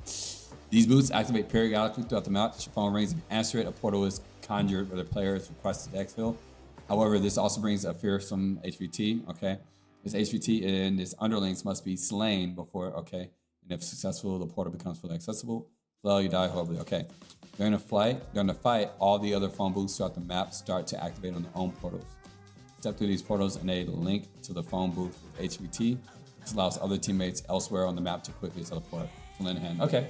These booths activate periodically throughout the map. Your phone rings and answer it. A portal is conjured where the player is requested to exfil. However, this also brings a fearsome HVT. Okay, this HVT and its underlings must be slain before. Okay, and if successful, the portal becomes fully accessible. Well, you die horribly. Okay, during the fight, all the other phone booths throughout the map start to activate on their own portals. Step through these portals and they link to the phone booth with HVT. This allows other teammates elsewhere on the map to quickly teleport to lend a hand. Okay.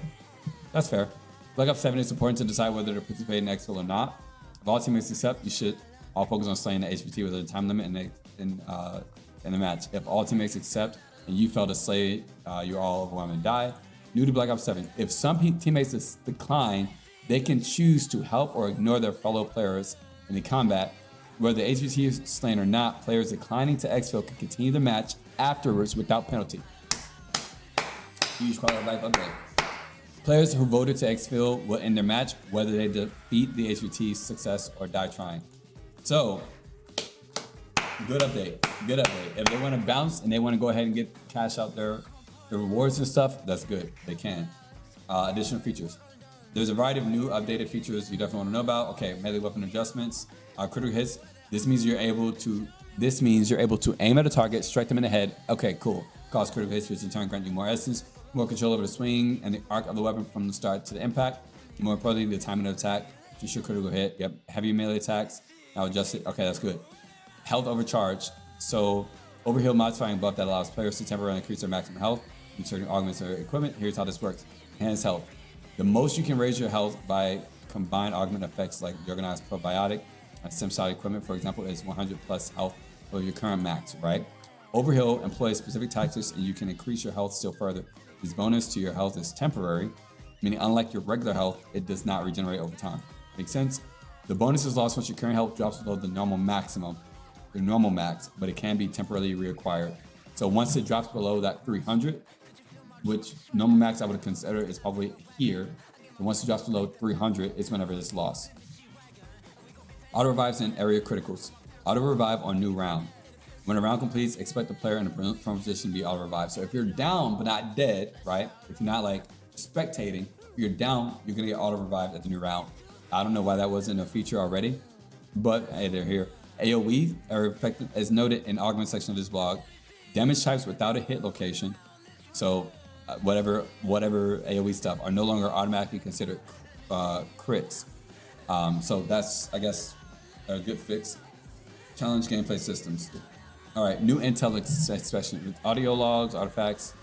That's fair. Black Ops 7 is important to decide whether to participate in exfil or not. If all teammates accept, you should all focus on slaying the HVT within a time limit in the match. If all teammates accept and you fail to slay, you're all overwhelmed and die. New to Black Ops 7, if some teammates decline, they can choose to help or ignore their fellow players in the combat. Whether the HVT is slain or not, players declining to exfil can continue the match afterwards without penalty. Huge quality of life upgrade. Players who voted to exfil will end their match, whether they defeat the HVT success or die trying. So, good update. Good update. If they want to bounce and they want to go ahead and cash out their rewards and stuff, that's good. They can. Additional features. There's a variety of new updated features you definitely want to know about. Okay, melee weapon adjustments, critical hits. This means you're able to aim at a target, strike them in the head. Okay, cool. Cause critical hits, which in turn grant you more essence, more control over the swing and the arc of the weapon from the start to the impact. More importantly, the timing of attack. Just your critical hit. Yep. Heavy melee attacks. I'll adjust it. Okay, that's good. Health overcharge. So overheal modifying buff that allows players to temporarily increase their maximum health with certain augments or equipment. Here's how this works. Enhanced health. The most you can raise your health by combined augment effects like the organized probiotic and SimSide equipment, for example, is 100 plus health for your current max, right? Overheal employs specific tactics and you can increase your health still further. This bonus to your health is temporary, meaning unlike your regular health, it does not regenerate over time. Make sense? The bonus is lost once your current health drops below the normal maximum, the normal max, but it can be temporarily reacquired. So once it drops below that 300, which normal max I would consider is probably here, and once it drops below 300, it's whenever it's lost. Auto revives and area criticals. Auto revive on new round. When a round completes, expect the player in a prone position to be auto revived. So if you're down but not dead, right? If you're not like spectating, if you're down, you're gonna get auto revived at the new round. I don't know why that wasn't a feature already, but hey, they're here. AoE are effective as noted in augment section of this blog. Damage types without a hit location, so whatever AoE stuff are no longer automatically considered crits. So that's, I guess, a good fix. Challenge gameplay systems. All right, new intel especially with audio logs, artifacts,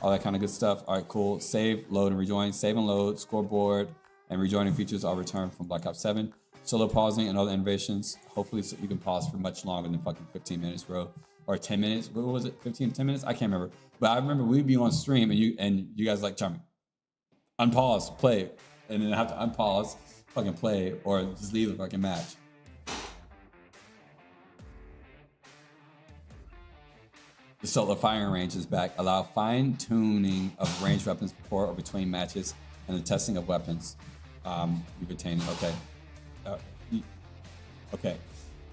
all that kind of good stuff. All right, cool. Save, load, and rejoin. Save and load, scoreboard, and rejoining features are returned from Black Ops 7. Solo pausing and other innovations. Hopefully you can pause for much longer than fucking 15 minutes, bro. Or 10 minutes. What was it? 10 minutes? I can't remember. But I remember we'd be on stream and you guys like, Charming, unpause, play. And then I have to unpause, fucking play, or just leave the fucking match. The solo firing range is back. Allow fine-tuning of ranged weapons before or between matches and the testing of weapons. You retain, okay. Okay.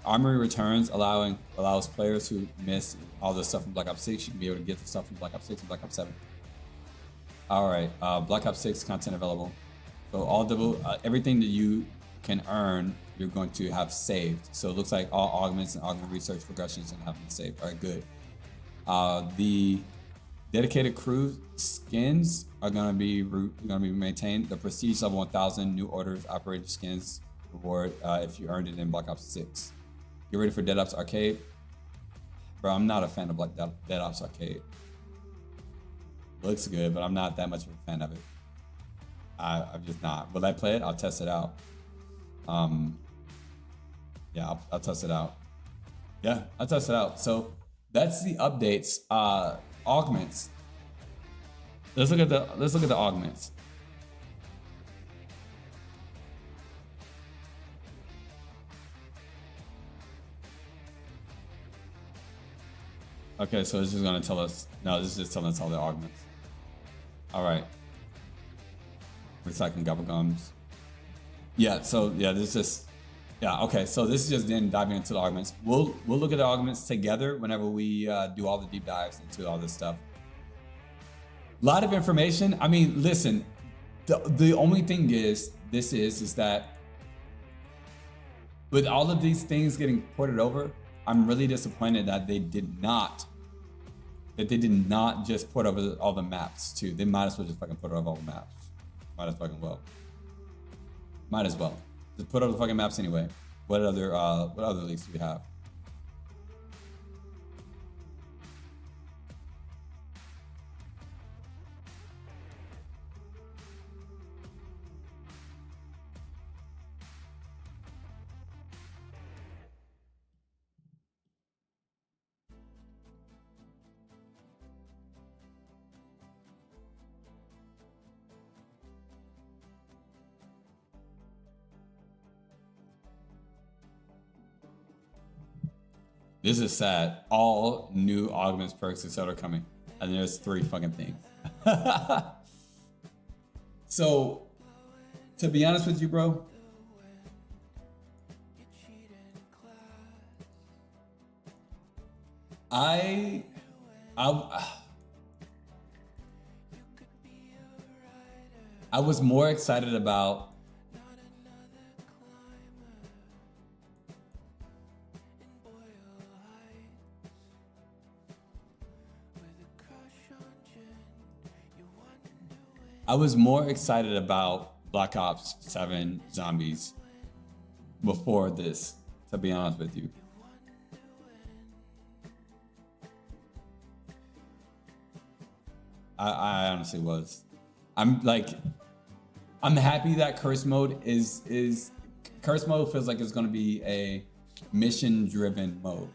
Armory returns, allows players who miss all the stuff from Black Ops 6. You can be able to get the stuff from Black Ops 6 and Black Ops 7. All right, Black Ops 6 content available. So everything that you can earn, you're going to have saved. So it looks like all augments and augment research progressions and have been saved. All right, good. The dedicated crew skins are gonna be maintained. The prestige level 1000 new orders operator skins reward if you earned it in Black Ops 6. Get ready for Dead Ops Arcade. Bro, I'm not a fan of Dead Ops Arcade. Looks good, but I'm not that much of a fan of it. I'm just not. Will I play it? I'll test it out. Yeah, I'll test it out. Yeah, I'll test it out. So that's the updates. Augments. Let's look at the augments. Okay, so it's just gonna tell us. No, this is just telling us all the augments. All right. Recycling gums. Yeah. So yeah, this is just. Yeah. Okay. So this is just then diving into the augments. We'll look at the augments together whenever we do all the deep dives into all this stuff. A lot of information. I mean, listen. The only thing is that with all of these things getting ported over, I'm really disappointed that they did not just put over all the maps too. They might as well just fucking put over all the maps. Might as well. Just put over the fucking maps anyway. What other leaks do we have? This is sad. All new augments, perks, etc. are coming. And there's 3 fucking things. So, to be honest with you, bro, I was more excited about Black Ops 7 Zombies before this, to be honest with you. I honestly was. I'm happy that curse mode curse mode feels like it's going to be a mission-driven mode.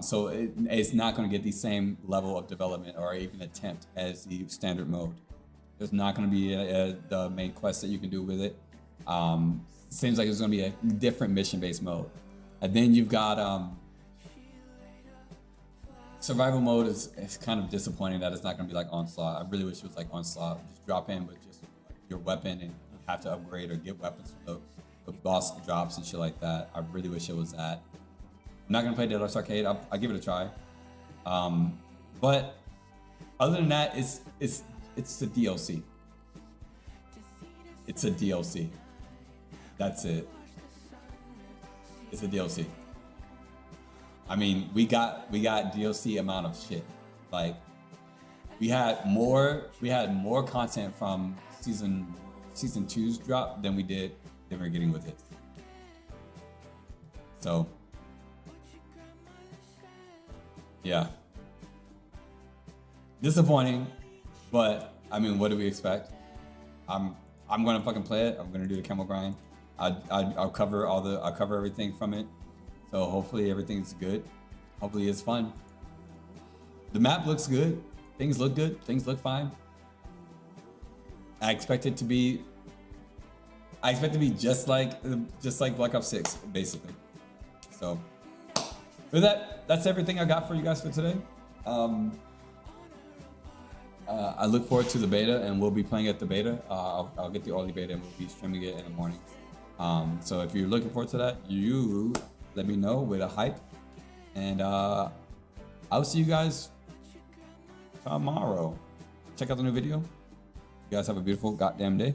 So it's not going to get the same level of development or even attempt as the standard mode. There's not going to be the main quest that you can do with it. Seems like it's gonna be a different mission-based mode. And then you've got survival mode is kind of disappointing that it's not gonna be like Onslaught. I really wish it was like Onslaught. Just drop in with just your weapon and you have to upgrade or get weapons from the boss drops and shit like that. I really wish it was that. I'm not gonna play Deadlift Arcade. I'll give it a try. But other than that, it's the DLC. It's a DLC. That's it. It's a DLC. I mean, we got DLC amount of shit. Like we had more content from season 2's drop than we're getting with it. So yeah. Disappointing, but I mean, what do we expect? I'm gonna fucking play it. I'm gonna do the camel grind. I'll cover everything from it. So hopefully everything's good. Hopefully it's fun. The map looks good. Things look good. Things look fine. I expect it to be just like Black Ops 6, basically. So with that, that's everything I got for you guys for today. I look forward to the beta, and we'll be playing at the beta. I'll get the early beta, and we'll be streaming it in the morning. So if you're looking forward to that, you let me know with a hype, and I'll see you guys tomorrow. Check out the new video. You guys have a beautiful goddamn day.